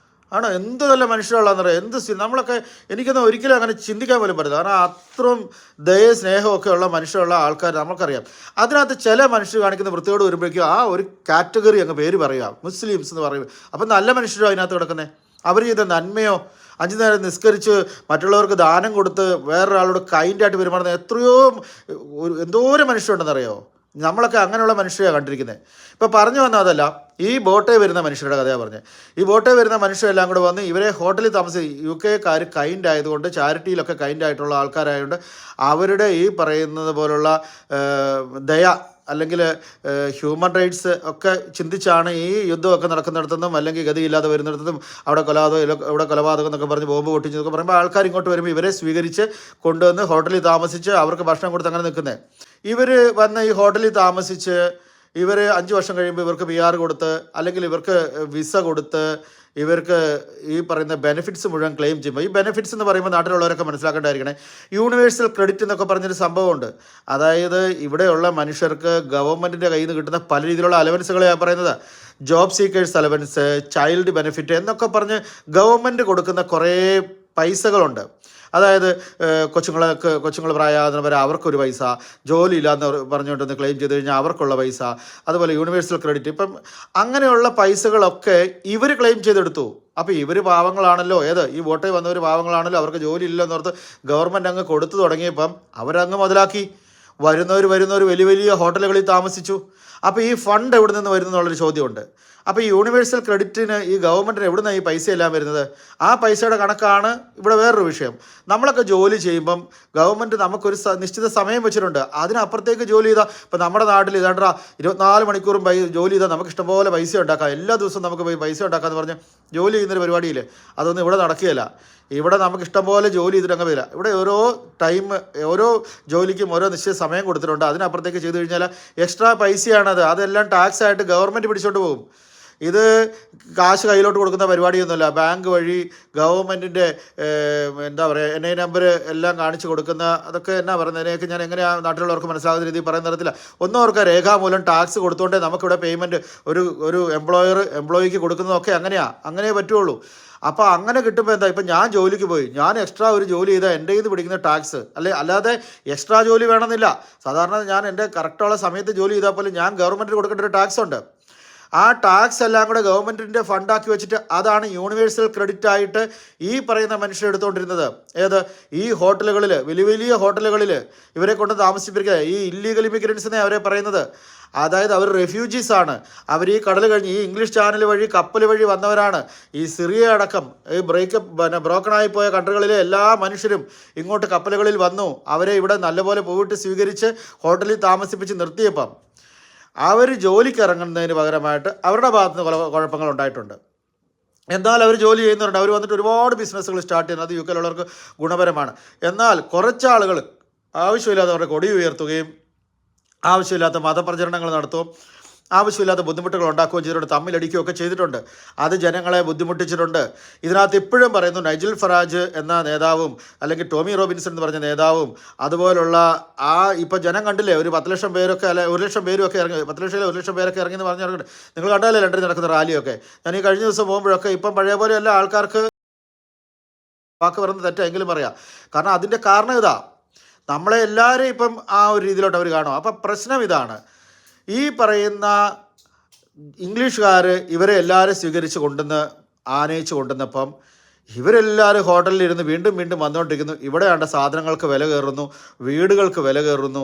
ആണോ? എന്ത് നല്ല മനുഷ്യരുള്ളതെന്ന് പറയാം. നമ്മളൊക്കെ എനിക്കൊന്നും ഒരിക്കലും അങ്ങനെ ചിന്തിക്കാൻ പോലും പറ്റില്ല. കാരണം അത്രയും ദയ സ്നേഹമൊക്കെ ഉള്ള മനുഷ്യരുള്ള ആൾക്കാർ നമുക്കറിയാം. അതിനകത്ത് ചില മനുഷ്യർ കാണിക്കുന്ന വൃത്തിയോട് വരുമ്പോഴേക്കും ആ ഒരു കാറ്റഗറി അങ്ങ് പേര് പറയുക, മുസ്ലിംസ് എന്ന് പറയും. അപ്പം നല്ല മനുഷ്യരോ അതിനകത്ത് കിടക്കുന്നത്? അവർ ചെയ്ത നന്മയോ, 5 നേരം നിസ്കരിച്ച് മറ്റുള്ളവർക്ക് ദാനം കൊടുത്ത് വേറൊരാളോട് കൈൻഡായിട്ട് പെരുമാറുന്ന എന്തോരം മനുഷ്യരുണ്ടെന്നറിയോ? നമ്മളൊക്കെ അങ്ങനെയുള്ള മനുഷ്യരെയാണ് കണ്ടിരിക്കുന്നത്. ഇപ്പോൾ പറഞ്ഞു വന്നാൽ അതല്ല, ഈ ബോട്ടേ വരുന്ന മനുഷ്യരുടെ കഥയാണ് പറഞ്ഞത്. ഈ ബോട്ടേ വരുന്ന മനുഷ്യരെല്ലാം കൂടെ വന്ന് ഇവരെ ഹോട്ടലിൽ UK കൈൻഡ് ആയതുകൊണ്ട്, ചാരിറ്റിയിലൊക്കെ കൈൻഡ് ആയിട്ടുള്ള ആൾക്കാരായതുകൊണ്ട് അവരുടെ ഈ പറയുന്നത് പോലുള്ള ദയ അല്ലെങ്കിൽ ഹ്യൂമൻ റൈറ്റ്സ് ഒക്കെ ചിന്തിച്ചാണ് ഈ യുദ്ധമൊക്കെ നടക്കുന്നിടത്തുനിന്നും അല്ലെങ്കിൽ ഗതിയില്ലാതെ വരുന്നിടത്തും ഇവിടെ കൊലപാതകം എന്നൊക്കെ പറഞ്ഞ് ബോംബ് പൊട്ടിച്ചതൊക്കെ പറയുമ്പോൾ ആൾക്കാർ ഇങ്ങോട്ട് വരുമ്പോൾ ഇവരെ സ്വീകരിച്ച് കൊണ്ടുവന്ന് ഹോട്ടലിൽ താമസിച്ച് അവർക്ക് ഭക്ഷണം കൊടുത്ത് അങ്ങനെ നിൽക്കുന്നത്. ഇവർ വന്ന് ഈ ഹോട്ടലിൽ താമസിച്ച് ഇവർ 5 വർഷം കഴിയുമ്പോൾ ഇവർക്ക് PR കൊടുത്ത് അല്ലെങ്കിൽ ഇവർക്ക് വിസ കൊടുത്ത് ഇവർക്ക് ഈ പറയുന്ന ബെനിഫിറ്റ്സ് മുഴുവൻ ക്ലെയിം ചെയ്യുമ്പോൾ, ഈ ബെനിഫിറ്റ്സ് എന്ന് പറയുമ്പോൾ നാട്ടിലുള്ളവരൊക്കെ മനസ്സിലാക്കേണ്ടായിരിക്കണേ, യൂണിവേഴ്സൽ ക്രെഡിറ്റ് എന്നൊക്കെ പറഞ്ഞൊരു സംഭവമുണ്ട്. അതായത് ഇവിടെയുള്ള മനുഷ്യർക്ക് ഗവൺമെൻറ്റിൻ്റെ കയ്യിൽ നിന്ന് കിട്ടുന്ന പല രീതിയിലുള്ള അലവൻസുകളെയാണ് പറയുന്നത്. Job seekers allowance, child benefit എന്നൊക്കെ പറഞ്ഞ് ഗവൺമെൻറ് കൊടുക്കുന്ന കുറേ പൈസകളുണ്ട്. അതായത് കൊച്ചുങ്ങൾ പ്രായമാകുന്നവരെ അവർക്കൊരു പൈസ, ജോലി ഇല്ലാന്ന് പറഞ്ഞുകൊണ്ടൊന്ന് ക്ലെയിം ചെയ്ത് കഴിഞ്ഞാൽ അവർക്കുള്ള പൈസ, അതുപോലെ യൂണിവേഴ്സൽ ക്രെഡിറ്റ്. ഇപ്പം അങ്ങനെയുള്ള പൈസകളൊക്കെ ഇവർ ക്ലെയിം ചെയ്തെടുത്തു. അപ്പോൾ ഇവർ പാവങ്ങളാണല്ലോ, ഈ വോട്ടേ വന്നവർ പാവങ്ങളാണല്ലോ, അവർക്ക് ജോലി ഇല്ലെന്നോർത്ത് ഗവൺമെൻറ് അങ്ങ് കൊടുത്തു തുടങ്ങിയപ്പം അവരങ്ങ് മുതലാക്കി. വരുന്നവർ വലിയ ഹോട്ടലുകളിൽ താമസിച്ചു. അപ്പോൾ ഈ ഫണ്ട് എവിടെ നിന്ന് വരുന്നു എന്നുള്ളൊരു ചോദ്യമുണ്ട്. അപ്പോൾ ഈ യൂണിവേഴ്സൽ ക്രെഡിറ്റിന് ഈ ഗവൺമെൻറ്റിന് എവിടെ നിന്നാണ് ഈ പൈസ എല്ലാം വരുന്നത്? ആ പൈസയുടെ കണക്കാണ് ഇവിടെ വേറൊരു വിഷയം. നമ്മളൊക്കെ ജോലി ചെയ്യുമ്പം ഗവൺമെൻറ് നമുക്കൊരു നിശ്ചിത സമയം വെച്ചിട്ടുണ്ട്. അതിനപ്പുറത്തേക്ക് ജോലി ചെയ്താൽ, ഇപ്പോൾ നമ്മുടെ നാട്ടിൽ 24 മണിക്കൂറും ജോലി ചെയ്താൽ നമുക്ക് ഇഷ്ടംപോലെ പൈസ ഉണ്ടാക്കാം. എല്ലാ ദിവസവും നമുക്ക് പൈസ ഉണ്ടാക്കാമെന്ന് പറഞ്ഞ് ജോലി ചെയ്യുന്നൊരു പരിപാടിയില്ലേ, അതൊന്നും ഇവിടെ നടക്കുകയില്ല. ഇവിടെ നമുക്ക് ഇഷ്ടംപോലെ ജോലി ചെയ്തിട്ടങ്ങ് വരില്ല. ഇവിടെ ഓരോ ജോലിക്കും ഓരോ നിശ്ചിത സമയം കൊടുത്തിട്ടുണ്ട്. അതിനപ്പുറത്തേക്ക് ചെയ്ത് കഴിഞ്ഞാൽ എക്സ്ട്രാ പൈസയാണത്. അതെല്ലാം ടാക്സ് ആയിട്ട് ഗവൺമെൻറ് പിടിച്ചോണ്ട് പോകും. ഇത് കാശ് കയ്യിലോട്ട് കൊടുക്കുന്ന പരിപാടിയൊന്നുമല്ല. ബാങ്ക് വഴി ഗവൺമെൻറ്റിൻ്റെ NI നമ്പർ എല്ലാം കാണിച്ച് കൊടുക്കുന്ന, അതൊക്കെ എന്നാ പറയുന്നത്, അതിനെയൊക്കെ ഞാൻ എങ്ങനെയാണ് നാട്ടിലുള്ളവർക്ക് മനസ്സിലാകുന്ന രീതിയിൽ പറയുന്ന തരത്തില്ല. ഒന്നും അവർക്ക് രേഖാമൂലം ടാക്സ് കൊടുത്തുകൊണ്ടേ നമുക്കിവിടെ പേയ്മെൻറ്റ് ഒരു എംപ്ലോയിക്ക് കൊടുക്കുന്നതൊക്കെ അങ്ങനെ പറ്റുള്ളൂ. അപ്പോൾ അങ്ങനെ കിട്ടുമ്പോൾ എന്താ, ഇപ്പം ഞാൻ ജോലിക്ക് പോയി, ഞാൻ എക്സ്ട്രാ ഒരു ജോലി ചെയ്താൽ എൻ്റെ ഇത് പിടിക്കുന്ന ടാക്സ് അല്ലാതെ എക്സ്ട്രാ ജോലി വേണമെന്നില്ല. സാധാരണ ഞാൻ എൻ്റെ കറക്റ്റുള്ള സമയത്ത് ജോലി ചെയ്താൽ പോലും ഞാൻ ഗവൺമെൻറ്റിന് കൊടുക്കേണ്ട ഒരു ടാക്സ് ഉണ്ട്. ആ ടാക്സ് എല്ലാം കൂടെ ഗവൺമെൻറ്റിൻ്റെ ഫണ്ടാക്കി വെച്ചിട്ട് അതാണ് യൂണിവേഴ്സൽ ക്രെഡിറ്റ് ആയിട്ട് ഈ പറയുന്ന മനുഷ്യർ എടുത്തുകൊണ്ടിരുന്നത്. ഈ ഹോട്ടലുകളിൽ, വലിയ ഹോട്ടലുകളിൽ ഇവരെ കൊണ്ട് താമസിപ്പിക്കുക. ഈ ഇല്ലീഗൽ ഇമിഗ്രൻസിനെ അവരെ പറയുന്നത്. അതായത് അവർ റെഫ്യൂജീസ് ആണ്. അവർ ഈ കടൽ കഴിഞ്ഞ് ഈ ഇംഗ്ലീഷ് ചാനൽ വഴി കപ്പൽ വഴി വന്നവരാണ്. ഈ സിറിയ അടക്കം ഈ ബ്രോക്കണായി പോയ കൺട്രികളിലെ എല്ലാ മനുഷ്യരും ഇങ്ങോട്ട് കപ്പലുകളിൽ വന്നു. അവരെ ഇവിടെ നല്ലപോലെ പോയിട്ട് സ്വീകരിച്ച് ഹോട്ടലിൽ താമസിപ്പിച്ച് നിർത്തിയപ്പം അവർ ജോലിക്ക് ഇറങ്ങുന്നതിന് പകരമായിട്ട് അവരുടെ ഭാഗത്ത് നിന്ന് കുഴപ്പങ്ങൾ ഉണ്ടായിട്ടുണ്ട്. എന്നാൽ അവർ ജോലി ചെയ്യുന്നവരുണ്ട്. അവർ വന്നിട്ട് ഒരുപാട് ബിസിനസ്സുകൾ സ്റ്റാർട്ട് ചെയ്യുന്നത് അത് UK ലുള്ളവർക്ക് ഗുണപരമാണ്. എന്നാൽ കുറച്ചാളുകൾ ആവശ്യമില്ലാതെ അവരുടെ കൊടി ഉയർത്തുകയും ആവശ്യമില്ലാത്ത മതപ്രചരണങ്ങൾ നടത്തുകയും ആവശ്യമില്ലാത്ത ബുദ്ധിമുട്ടുകൾ ഉണ്ടാക്കുകയും ചെയ്തിട്ടുണ്ട്, തമ്മിലടിക്കുകയൊക്കെ ചെയ്തിട്ടുണ്ട്. അത് ജനങ്ങളെ ബുദ്ധിമുട്ടിച്ചിട്ടുണ്ട്. ഇതിനകത്ത് ഇപ്പോഴും പറയുന്നു, നൈജൽ ഫറാജ് എന്ന നേതാവും അല്ലെങ്കിൽ ടോമി റോബിൻസൺ എന്ന് പറഞ്ഞ നേതാവും അതുപോലുള്ള ഇപ്പോൾ ജനം കണ്ടില്ലേ, ഒരു 10 ലക്ഷം പേരൊക്കെ 1 ലക്ഷം പേരൊക്കെ ഇറങ്ങി, 10 ലക്ഷം 1 ലക്ഷം പേരൊക്കെ ഇറങ്ങി എന്ന് പറഞ്ഞിറങ്ങി. നിങ്ങൾ കണ്ടാലേ ലണ്ടനിൽ നടക്കുന്ന റാലിയൊക്കെ. ഞാൻ ഈ കഴിഞ്ഞ ദിവസം പോകുമ്പോഴൊക്കെ ഇപ്പം പഴയ പോലെ എല്ലാ ആൾക്കാർക്ക് വാക്ക് പറയുന്നത് തെറ്റെങ്കിലും പറയാം. കാരണം അതിൻ്റെ കാരണം ഇതാ, നമ്മളെ എല്ലാവരെയും ഇപ്പം ആ ഒരു രീതിയിലോട്ട് അവർ കാണും. അപ്പം പ്രശ്നം ഇതാണ്, ഈ പറയുന്ന ഇംഗ്ലീഷുകാർ ഇവരെ എല്ലാവരും സ്വീകരിച്ച് ആനയിച്ച് കൊണ്ടുവന്നപ്പം ഇവരെല്ലാവരും ഹോട്ടലിലിരുന്ന് വീണ്ടും വന്നുകൊണ്ടിരിക്കുന്നു. ഇവിടെയാണ്ട് സാധനങ്ങൾക്ക് വില കയറുന്നു, വീടുകൾക്ക് വില കയറുന്നു,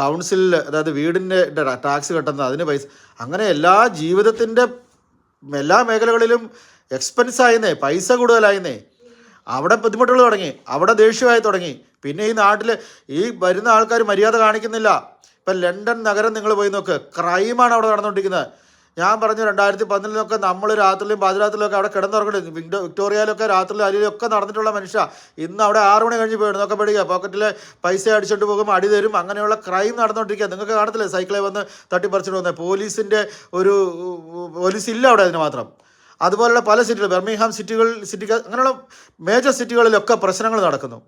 കൗൺസിലിൽ, അതായത് വീടിൻ്റെ ടാക്സ് കെട്ടുന്നത് അതിന് പൈസ, അങ്ങനെ എല്ലാ ജീവിതത്തിൻ്റെ എല്ലാ മേഖലകളിലും എക്സ്പെൻസായിരുന്നേ, പൈസ കൂടുതലായിരുന്നേ. അവിടെ ബുദ്ധിമുട്ടുകൾ തുടങ്ങി, അവിടെ ദേഷ്യമായി തുടങ്ങി. പിന്നെ ഈ നാട്ടിൽ ഈ വരുന്ന ആൾക്കാർ മര്യാദ കാണിക്കുന്നില്ല. ഇപ്പം ലണ്ടൻ നഗരം നിങ്ങൾ പോയി നോക്ക്, ക്രൈമാണ് അവിടെ നടന്നുകൊണ്ടിരിക്കുന്നത്. ഞാൻ പറഞ്ഞു 2011 നമ്മൾ രാത്രിയിലും പാതിരാത്രിയിലൊക്കെ അവിടെ കിടന്നുറങ്ങുന്നത്. വിക്ടോറിയയിലൊക്കെ രാത്രിയിലും അരിയിലൊക്കെ നടന്നിട്ടുള്ള മനുഷ്യ ഇന്ന് അവിടെ 6 മണി കഴിഞ്ഞ് പോയി നോക്കാൻ പേടിക്കുക. പോക്കറ്റിൽ പൈസ അടിച്ചുകൊണ്ട് പോകും, അടി തരും, അങ്ങനെയുള്ള ക്രൈം നടന്നുകൊണ്ടിരിക്കുക. നിങ്ങൾക്ക് കാണത്തില്ലേ സൈക്കിളിൽ വന്ന് തട്ടിപ്പറിച്ചിട്ട് വന്നത്? പോലീസ് ഇല്ല അവിടെ അതിന് മാത്രം. അതുപോലുള്ള പല സിറ്റികൾ, ബർമിംഗ്ഹാം സിറ്റികൾ അങ്ങനെയുള്ള മേജർ സിറ്റികളിലൊക്കെ പ്രശ്നങ്ങൾ നടക്കുന്നു.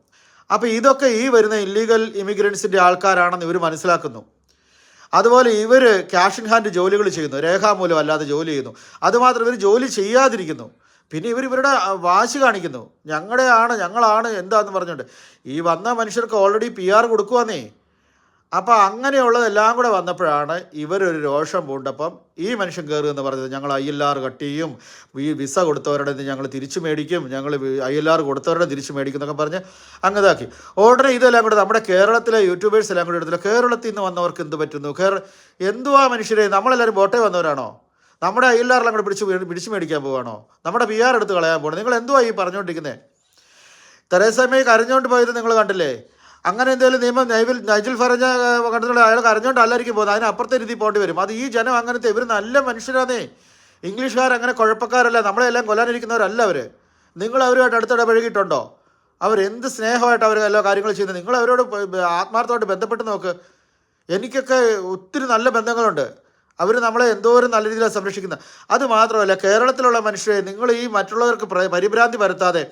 അപ്പോൾ ഇതൊക്കെ ഈ വരുന്ന ഇല്ലീഗൽ ഇമിഗ്രൻസിൻ്റെ ആൾക്കാരാണെന്ന് ഇവർ മനസ്സിലാക്കുന്നു. അതുപോലെ ഇവർ ക്യാഷ് ഇൻ ഹാൻഡ് ജോലികൾ ചെയ്യുന്നു, രേഖാമൂലം അല്ലാതെ ജോലി ചെയ്യുന്നു. അതുമാത്രം ഇവർ ജോലി ചെയ്യാതിരിക്കുന്നു. പിന്നെ ഇവരുടെ വാശി കാണിക്കുന്നു, ഞങ്ങളാണ് എന്താന്ന് പറഞ്ഞുകൊണ്ട്. ഈ വന്ന മനുഷ്യർക്ക് ഓൾറെഡി PR കൊടുക്കുവാന്നേ. അപ്പോൾ അങ്ങനെയുള്ളതെല്ലാം കൂടെ വന്നപ്പോഴാണ് ഇവരൊരു രോഷം പൂണ്ടപ്പം ഈ മനുഷ്യൻ കയറുക എന്ന് പറഞ്ഞത്, ഞങ്ങൾ ILR കട്ട് ചെയ്യും, ഈ വിസ കൊടുത്തവരുടെ ഞങ്ങൾ തിരിച്ചു മേടിക്കും, ഞങ്ങൾ ILR കൊടുത്തവരുടെ തിരിച്ചു മേടിക്കും എന്നൊക്കെ പറഞ്ഞ് അങ്ങതാക്കി. ഓർഡർ ഇതെല്ലാം കൂടെ നമ്മുടെ കേരളത്തിലെ യൂട്യൂബേഴ്സ് എല്ലാം കൂടെ എടുത്തില്ല. കേരളത്തിൽ നിന്ന് വന്നവർക്ക് എന്ത് പറ്റുന്നു? എന്തുവാ മനുഷ്യരെ, നമ്മളെല്ലാവരും ബോട്ടേ വന്നവരാണോ? നമ്മുടെ ILR എല്ലാം കൂടെ പിടിച്ചു മേടിക്കാൻ പോവാണോ? നമ്മുടെ PR എടുത്ത് കളയാൻ പോകണം? നിങ്ങൾ എന്തുവാ ഈ പറഞ്ഞുകൊണ്ടിരിക്കുന്നത്? തെരേസ മേ കരഞ്ഞുകൊണ്ട് പോയത് നിങ്ങൾ കണ്ടില്ലേ? അങ്ങനെ എന്തെങ്കിലും നിയമം നൈജൽ ഫറേജ് കണ്ടിട്ടുള്ള അയാൾ കരഞ്ഞുകൊണ്ടല്ലായിരിക്കും പോകുന്നത്, അതിനപ്പുറത്തെ രീതി പോകേണ്ടി വരും. അത് ഈ ജനം അങ്ങനത്തെ, ഇവർ നല്ല മനുഷ്യരാന്നേ. ഇംഗ്ലീഷുകാർ അങ്ങനെ കുഴപ്പക്കാരല്ല, നമ്മളെല്ലാം കൊല്ലാനിരിക്കുന്നവരല്ല അവർ. നിങ്ങൾ അവരുമായിട്ട് അടുത്തിടപഴകിയിട്ടുണ്ടോ? അവരെന്ത് സ്നേഹമായിട്ട് അവർ എല്ലാ കാര്യങ്ങളും ചെയ്യുന്നത്. നിങ്ങൾ അവരോട് ആത്മാർത്ഥമായിട്ട് ബന്ധപ്പെട്ട് നോക്ക്. എനിക്കൊക്കെ ഒത്തിരി നല്ല ബന്ധങ്ങളുണ്ട്. അവർ നമ്മളെ എന്തോരം നല്ല രീതിയിലാണ് സംരക്ഷിക്കുന്നത്. അതുമാത്രമല്ല, കേരളത്തിലുള്ള മനുഷ്യരെ നിങ്ങൾ ഈ മറ്റുള്ളവർക്ക് പരിഭ്രാന്തി വരുത്താതെ,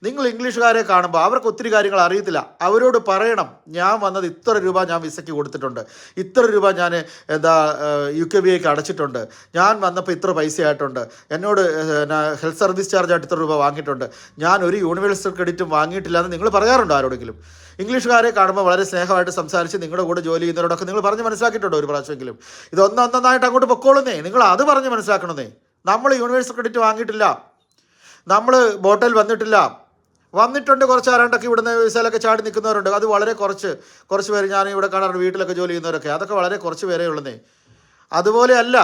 നിങ്ങൾ ഇംഗ്ലീഷുകാരെ കാണുമ്പോൾ അവർക്ക് ഒത്തിരി കാര്യങ്ങൾ അറിയത്തില്ല. അവരോട് പറയണം, ഞാൻ വന്നത് ഇത്ര രൂപ ഞാൻ വിസയ്ക്ക് കൊടുത്തിട്ടുണ്ട്, ഇത്ര രൂപ ഞാൻ UKVAക്ക് അടച്ചിട്ടുണ്ട്, ഞാൻ വന്നപ്പോൾ ഇത്ര പൈസ ആയിട്ടുണ്ട്, എന്നോട് ഹെൽത്ത് സർവീസ് ചാർജായിട്ട് ഇത്ര രൂപ വാങ്ങിയിട്ടുണ്ട്, ഞാൻ ഒരു യൂണിവേഴ്സൽ ക്രെഡിറ്റും വാങ്ങിയിട്ടില്ല എന്ന് നിങ്ങൾ പറയാറുണ്ടോ ആരോടെങ്കിലും? ഇംഗ്ലീഷുകാരെ കാണുമ്പോൾ വളരെ സ്നേഹമായിട്ട് സംസാരിച്ച് നിങ്ങളുടെ കൂടെ ജോലി ചെയ്യുന്നവരോടൊക്കെ നിങ്ങൾ പറഞ്ഞ് മനസ്സിലാക്കിയിട്ടുണ്ടോ ഒരു പ്രാവശ്യമെങ്കിലും? ഇതൊന്നൊന്നായിട്ട് അങ്ങോട്ട് പൊക്കോളുന്നേ. നിങ്ങൾ അത് പറഞ്ഞ് മനസ്സിലാക്കണമെന്നേ. നമ്മൾ യൂണിവേഴ്സൽ ക്രെഡിറ്റ് വാങ്ങിയിട്ടില്ല, നമ്മൾ ബോട്ടിൽ വന്നിട്ടുണ്ട്. കുറച്ച് ആരാണ്ടൊക്കെ ഇവിടുന്ന് വിസയിലൊക്കെ ചാടി നിൽക്കുന്നവരുണ്ട്. അത് വളരെ കുറച്ച് പേര് ഞാൻ ഇവിടെ കാണാറുണ്ട്, വീട്ടിലൊക്കെ ജോലി ചെയ്യുന്നവരൊക്കെ. അതൊക്കെ വളരെ കുറച്ച് പേരേ ഉള്ളന്നേ. അതുപോലെയല്ല.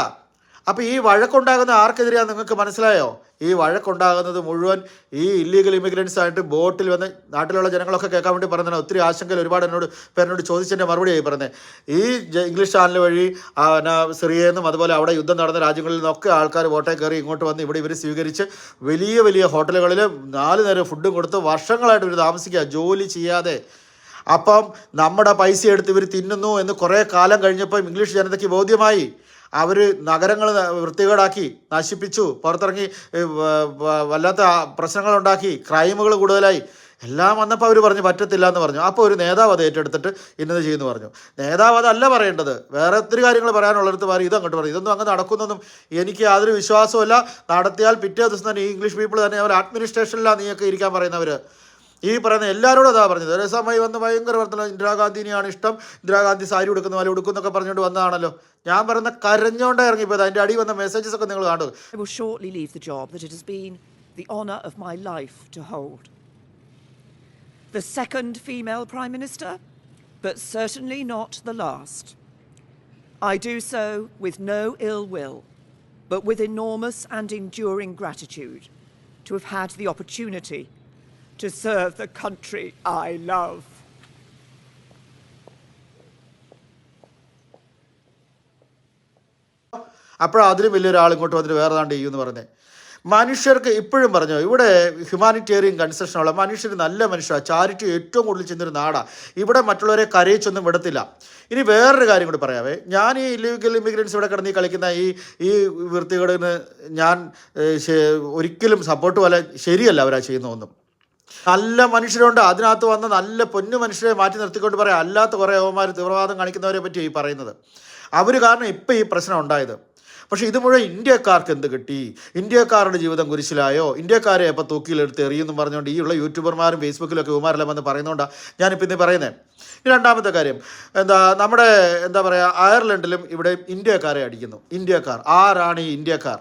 അപ്പോൾ ഈ വഴക്കുണ്ടാകുന്ന ആർക്കെതിരെയാണെന്ന് നിങ്ങൾക്ക് മനസ്സിലായോ? ഈ വഴക്കുണ്ടാകുന്നത് മുഴുവൻ ഈ ഇല്ലീഗൽ ഇമിഗ്രൻസ് ആയിട്ട് ബോട്ടിൽ വന്ന് നാട്ടിലുള്ള ജനങ്ങളൊക്കെ കേൾക്കാൻ വേണ്ടി പറഞ്ഞാൽ ഒത്തിരി ആശങ്കയിൽ ഒരുപാട് പേരോട് ചോദിച്ചതിൻ്റെ മറുപടിയായി പറഞ്ഞത്. ഈ ഇംഗ്ലീഷ് ചാനൽ വഴി സിറിയയിൽ നിന്നും അതുപോലെ അവിടെ യുദ്ധം നടന്ന രാജ്യങ്ങളിൽ നിന്നൊക്കെ ആൾക്കാർ ബോട്ടേ കയറി ഇങ്ങോട്ട് വന്ന് ഇവിടെ ഇവർ സ്വീകരിച്ച് വലിയ ഹോട്ടലുകളിൽ 4 നേരം ഫുഡും കൊടുത്ത് വർഷങ്ങളായിട്ട് ഇവർ താമസിക്കുക, ജോലി ചെയ്യാതെ. അപ്പം നമ്മുടെ പൈസ എടുത്ത് ഇവർ തിന്നുന്നു എന്ന് കുറേ കാലം കഴിഞ്ഞപ്പോൾ ഇംഗ്ലീഷ് ജനതയ്ക്ക് ബോധ്യമായി. അവർ നഗരങ്ങൾ വൃത്തികേടാക്കി, നശിപ്പിച്ചു, പുറത്തിറങ്ങി വല്ലാത്ത പ്രശ്നങ്ങളുണ്ടാക്കി, ക്രൈമുകൾ കൂടുതലായി. എല്ലാം വന്നപ്പോൾ അവർ പറഞ്ഞു പറ്റത്തില്ല എന്ന് പറഞ്ഞു. അപ്പോൾ ഒരു നേതാവ് അത് ഏറ്റെടുത്തിട്ട് ഇന്നത് ചെയ്യുമെന്ന് പറഞ്ഞു. നേതാവ് അതല്ല പറയേണ്ടത്, വേറെ ഒത്തിരി കാര്യങ്ങൾ പറയാനുള്ളിടത്ത് പറയും, ഇതങ്ങോട്ട് പറയും. ഇതൊന്നും അങ്ങ് നടക്കുന്നൊന്നും എനിക്ക് യാതൊരു വിശ്വാസവുമില്ല. നടത്തിയാൽ പിറ്റേ ദിവസം തന്നെ ഈ ഇംഗ്ലീഷ് പീപ്പിൾ തന്നെ അവർ അഡ്മിനിസ്ട്രേഷനിലാണ് നീയൊക്കെ ഇരിക്കാൻ പറയുന്നവർ. ഈ പറയുന്ന എല്ലാവരോടും അതാ പറഞ്ഞത്. ഒരേ സമയം വന്ന് ഭയങ്കര വർത്തനം, ഇന്ദിരാഗാന്ധിനെയാണ് ഇഷ്ടം, ഇന്ദിരാഗാന്ധി സാരി ഉടുക്കുന്ന പോലെ ഉടുക്കുന്നൊക്കെ പറഞ്ഞുകൊണ്ട് വന്നതാണല്ലോ. ഞാൻ പറയുന്ന കരഞ്ഞോണ്ടേ ഇറങ്ങിപ്പോയത്. അതിൻ്റെ അടി വന്ന മെസ്സേജസ് ഒക്കെ നിങ്ങൾ കാണുക. I will shortly leave the job that it has been the honour of my life to hold. The second female Prime Minister, but certainly not the last. I do so with no ill will, but with enormous and enduring gratitude to have had the opportunity to serve the country I love. അപ്പോൾ അതിലും വലിയൊരാൾ ഇങ്ങോട്ട് വന്നിട്ട് വേറെ താണ്ട് ചെയ്യുമെന്ന് പറഞ്ഞേ. മനുഷ്യർക്ക് ഇപ്പോഴും പറഞ്ഞു, ഇവിടെ ഹ്യൂമാനിറ്റേറിയൻ കൺസെഷനുള്ള മനുഷ്യർ നല്ല മനുഷ്യരാണ്, ചാരിറ്റി ഏറ്റവും കൂടുതൽ ചെയ്യുന്നൊരു നാടാണ്. ഇവിടെ മറ്റുള്ളവരെ കരയിച്ചൊന്നും വിടത്തില്ല. ഇനി വേറൊരു കാര്യം കൂടി പറയാവേ. ഞാൻ ഈ ഇല്ലീഗൽ ഇമിഗ്രൻസ് ഇവിടെ കിടന്ന് കളിക്കുന്ന ഈ വൃത്തികേടിന് ഞാൻ ഒരിക്കലും സപ്പോർട്ട് പോലെ ശരിയല്ല അവരാ ചെയ്യുന്നതൊന്നും. നല്ല മനുഷ്യരുണ്ട്, അതിനകത്ത് വന്ന നല്ല പൊന്നു മനുഷ്യരെ മാറ്റി നിർത്തിക്കൊണ്ട് പറയാം. അല്ലാത്ത കുറേ യവന്മാർ തീവ്രവാദം കാണിക്കുന്നവരെ പറ്റി ഈ പറയുന്നത്. അവർ കാരണം ഇപ്പം ഈ പ്രശ്നം ഉണ്ടായത്. പക്ഷേ ഇത് മുഴുവൻ ഇന്ത്യക്കാർക്ക് എന്ത് കിട്ടി? ഇന്ത്യക്കാരുടെ ജീവിതം കുരിശിലായോ? ഇന്ത്യക്കാരെ ഇപ്പോൾ തൂക്കിയിലെടുത്ത് എറിയുമെന്നും പറഞ്ഞുകൊണ്ട് ഈ ഉള്ള യൂട്യൂബർമാരും ഫേസ്ബുക്കിലൊക്കെ ഇവന്മാരെല്ലാം വന്ന് പറയുന്നതുകൊണ്ടാണ് ഞാനിപ്പോൾ ഇന്ന് പറയുന്നത്. രണ്ടാമത്തെ കാര്യം നമ്മുടെ അയർലൻഡിലും ഇവിടെ ഇന്ത്യക്കാരെ അടിക്കുന്നു. ഇന്ത്യക്കാർ ആരാണ്? ഈ ഇന്ത്യക്കാർ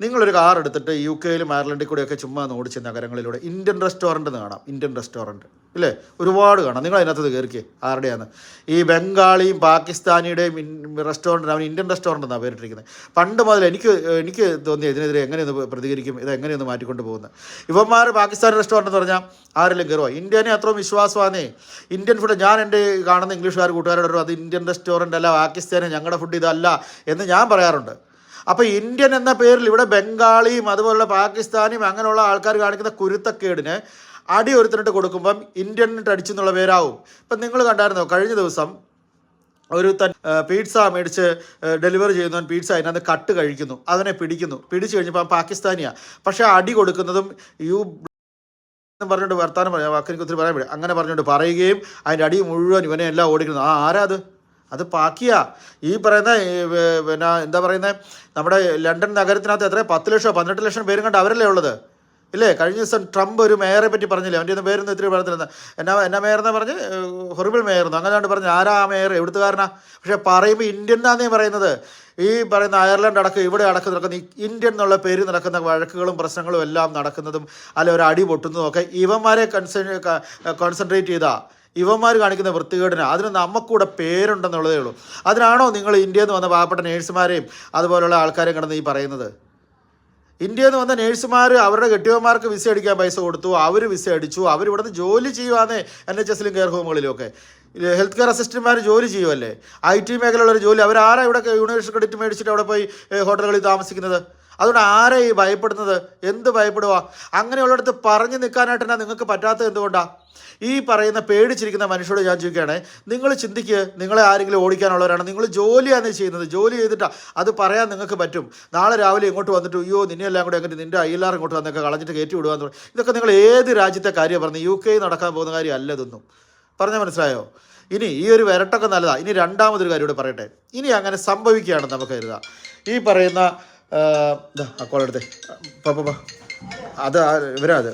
നിങ്ങളൊരു കാർ എടുത്തിട്ട് UK-യിലും അയർലൻഡിൽ കൂടെയൊക്കെ ചുമ്മാ ഒന്ന് ഓടിച്ച നഗരങ്ങളിലൂടെ ഇന്ത്യൻ റെസ്റ്റോറൻറ്റ് കാണാം. ഇന്ത്യൻ റെസ്റ്റോറൻറ്റ് ഇല്ലേ, ഒരുപാട് കാണാം. നിങ്ങൾ അതിനകത്ത് കയറിക്കേ, ആരുടെയാണ് ഈ ബംഗാളിയും പാകിസ്ഥാനിയുടെയും റെസ്റ്റോറൻറ്റ്, അവൻ ഇന്ത്യൻ റെസ്റ്റോറൻറ്റ് എന്നാണ് പേരിട്ടിരിക്കുന്നത്. പണ്ട് മുതൽ എനിക്ക് തോന്നിയ ഇതിനെതിരെ എങ്ങനെയൊന്ന് പ്രതികരിക്കും, ഇത് എങ്ങനെയൊന്ന് മാറ്റിക്കൊണ്ട് പോകുന്നത്. ഇവന്മാർ പാകിസ്ഥാൻ റെസ്റ്റോറൻറ്റ് എന്ന് പറഞ്ഞാൽ ആരെങ്കിലും കയറുമോ? ഇന്ത്യനെ അത്രയും വിശ്വാസമാണേ. ഇന്ത്യൻ ഫുഡ് ഞാൻ എൻ്റെ കാണുന്ന ഇംഗ്ലീഷുകാർ കൂട്ടുകാരോട് അത് ഇന്ത്യൻ റെസ്റ്റോറൻറ്റ് അല്ല, പാകിസ്ഥാന് ഞങ്ങളുടെ ഫുഡ് ഇതല്ല എന്ന് ഞാൻ പറയാറുണ്ട്. അപ്പോൾ ഇന്ത്യൻ എന്ന പേരിൽ ഇവിടെ ബംഗാളിയും അതുപോലുള്ള പാകിസ്ഥാനിയും അങ്ങനെയുള്ള ആൾക്കാർ കാണിക്കുന്ന കുരുത്തക്കേടിന് അടി ഒരുത്തിനിട്ട് കൊടുക്കുമ്പം ഇന്ത്യനിട്ട് അടിച്ചെന്നുള്ള പേരാവും. ഇപ്പം നിങ്ങൾ കണ്ടായിരുന്നോ കഴിഞ്ഞ ദിവസം ഒരു പിസ്സ മേടിച്ച് ഡെലിവറി ചെയ്യുന്നവൻ പിസ്സ അതിനകത്ത് കട്ട് കഴിക്കുന്നു, അവനെ പിടിച്ചു കഴിഞ്ഞപ്പോൾ പാകിസ്ഥാനിയാണ്. പക്ഷേ അടി കൊടുക്കുന്നതും പറഞ്ഞുകൊണ്ട് വർത്താനം പറയാം, വാക്കിനെനിക്ക് ഒത്തിരി പറയാൻ പറ്റും, അങ്ങനെ പറഞ്ഞുകൊണ്ട് പറയുകയും അതിൻ്റെ അടി മുഴുവൻ ഇവനെ എല്ലാം ഓടിക്കുന്നു. ആരാ അത് പാക്കിയ ഈ പറയുന്ന പിന്നെ എന്താ പറയുന്നത്, നമ്മുടെ ലണ്ടൻ നഗരത്തിനകത്ത് എത്ര 10 ലക്ഷമോ 18 ലക്ഷം പേരും കണ്ട് അവരല്ലേ ഉള്ളത് ഇല്ലേ? കഴിഞ്ഞ ദിവസം ട്രംപ് ഒരു മേയറെ പറ്റി പറഞ്ഞില്ലേ, അവൻ്റെ ഒന്നും പേരൊന്നും ഇത്തിരി പറഞ്ഞിരുന്ന എന്നാ മേയറെന്ന് പറഞ്ഞ് ഹൊറിബിൾ മേയർന്നു അങ്ങനെ പറഞ്ഞ് ആരാ ആ മേയർ എവിടുത്തുകാരനാ? പക്ഷേ പറയുമ്പോൾ ഇന്ത്യൻ എന്നാന്നേ പറയുന്നത്. ഈ പറയുന്ന അയർലൻഡ് അടക്കം ഇവിടെ അടക്കം നടക്കുന്ന ഇന്ത്യൻ എന്നുള്ള പേര് നടക്കുന്ന വഴക്കുകളും പ്രശ്നങ്ങളും എല്ലാം നടക്കുന്നതും അല്ല ഒരു അടി പൊട്ടുന്നതും ഒക്കെ ഇവന്മാരെ കോൺസെൻട്രേറ്റ് ചെയ്താ ഇവന്മാർ കാണിക്കുന്ന വൃത്തികേടിന് അതിന് നമുക്കൂടെ പേരുണ്ടെന്നുള്ളതേ ഉള്ളൂ. അതിനാണോ നിങ്ങൾ ഇന്ത്യയിൽ നിന്ന് വന്ന പാവപ്പെട്ട നേഴ്സുമാരെയും അതുപോലുള്ള ആൾക്കാരെയും കിടന്ന് ഈ പറയുന്നത്? ഇന്ത്യയിൽ നിന്ന് വന്ന നേഴ്സുമാർ അവരുടെ കെട്ടിയവന്മാർക്ക് വിസ അടിക്കാൻ പൈസ കൊടുത്തു, അവർ വിസ അടിച്ചു, അവരിവിടുന്ന് ജോലി ചെയ്യുവാന്നേ NHS-ലും കെയർ ഹോമുകളിലും ഒക്കെ. ഹെൽത്ത് കെയർ അസിസ്റ്റന്റ്മാർ ജോലി ചെയ്യുമല്ലേ, IT മേഖലയുള്ളൊരു ജോലി. അവരാരാ ഇവിടെ യൂണിവേഴ്സിറ്റി ക്രെഡിറ്റ് മേടിച്ചിട്ട് അവിടെ പോയി ഹോട്ടലുകളിൽ താമസിക്കുന്നത്? അതുകൊണ്ട് ആരെ ഈ ഭയപ്പെടുന്നത്? എന്ത് ഭയപ്പെടുക? അങ്ങനെയുള്ളിടത്ത് പറഞ്ഞു നിൽക്കാനായിട്ട് തന്നെ നിങ്ങൾക്ക് പറ്റാത്തത് എന്തുകൊണ്ടാണ്? ഈ പറയുന്ന പേടിച്ചിരിക്കുന്ന മനുഷ്യരോട് ഞാൻ ചോദിക്കുകയാണെ, നിങ്ങൾ ചിന്തിക്കുക, നിങ്ങളെ ആരെങ്കിലും ഓടിക്കാനുള്ളവരാണ്, നിങ്ങൾ ജോലിയാണ് ചെയ്യുന്നത്, ജോലി ചെയ്തിട്ടാണ് അത് പറയാൻ നിങ്ങൾക്ക് പറ്റും. നാളെ രാവിലെ ഇങ്ങോട്ട് വന്നിട്ട് അയ്യോ നിന്നെ എല്ലാം കൂടെ എങ്ങനെ നിൻ്റെ ILR ഇങ്ങോട്ട് വന്നൊക്കെ കളഞ്ഞിട്ട് കയറ്റി വിടുകയെന്ന് പറയും. ഇതൊക്കെ നിങ്ങൾ ഏത് രാജ്യത്തെ കാര്യം പറഞ്ഞു? UK നടക്കാൻ പോകുന്ന കാര്യം അല്ല ഇതൊന്നും. പറഞ്ഞാൽ മനസ്സിലായോ? ഇനി ഈ ഒരു വിരട്ടൊക്കെ നല്ലതാണ്. ഇനി രണ്ടാമതൊരു കാര്യം കൂടെ പറയട്ടെ. ഇനി അങ്ങനെ സംഭവിക്കുകയാണെന്ന് നമുക്ക് കരുതാം. ഈ പറയുന്ന അക്കോളെടുത്തേ അത് ഇവരാത്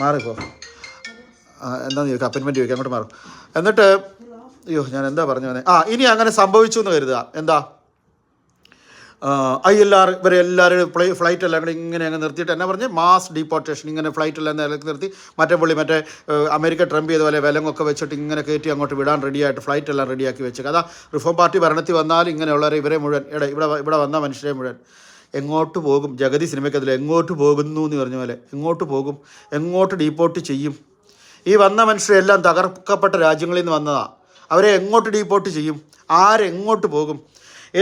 മാറിപ്പോ എന്താണെന്ന് ചോദിക്കാം, അപ്പോയിൻമെൻറ്റ് ചോദിക്കാം, അങ്ങോട്ട് മാറും. എന്നിട്ട് അയ്യോ ഞാൻ എന്താ പറഞ്ഞു വന്നേ, ഇനി അങ്ങനെ സംഭവിച്ചു എന്ന് കരുതുക. എന്താ ILR ഇവരെ എല്ലാവരും ഫ്ലൈറ്റ് എല്ലാം കൂടി ഇങ്ങനെ അങ്ങ് നിർത്തിയിട്ട് എന്നാ പറഞ്ഞ് മാസ് ഡീപ്പോർട്ടേഷൻ, ഇങ്ങനെ ഫ്ലൈറ്റ് എല്ലാം നിർത്തി മറ്റേ അമേരിക്ക ട്രംപ് ചെയ്തപോലെ വിലങ്ങൊക്കെ വെച്ചിട്ട് ഇങ്ങനെ കയറ്റി അങ്ങോട്ട് വിടാൻ റെഡിയായിട്ട് ഫ്ലൈറ്റ് എല്ലാം റെഡിയാക്കി വെച്ചേക്കുക. അതാ റിഫോം പാർട്ടി ഭരണത്തിൽ വന്നാൽ ഇങ്ങനെയുള്ളവരെ ഇവരെ മുഴുവൻ ഇവിടെ വന്ന മനുഷ്യരെ മുഴുവൻ എങ്ങോട്ട് പോകും? ജഗതി സിനിമയ്ക്കതിൽ എങ്ങോട്ട് പോകുന്നു എന്ന് പറഞ്ഞ പോലെ എങ്ങോട്ട് പോകും? എങ്ങോട്ട് ഡീപ്പോർട്ട് ചെയ്യും? ഈ വന്ന മനുഷ്യരെല്ലാം തകർക്കപ്പെട്ട രാജ്യങ്ങളിൽ നിന്ന് വന്നതാണ്. അവരെ എങ്ങോട്ട് ഡീപ്പോർട്ട് ചെയ്യും? ആരെങ്ങോട്ട് പോകും?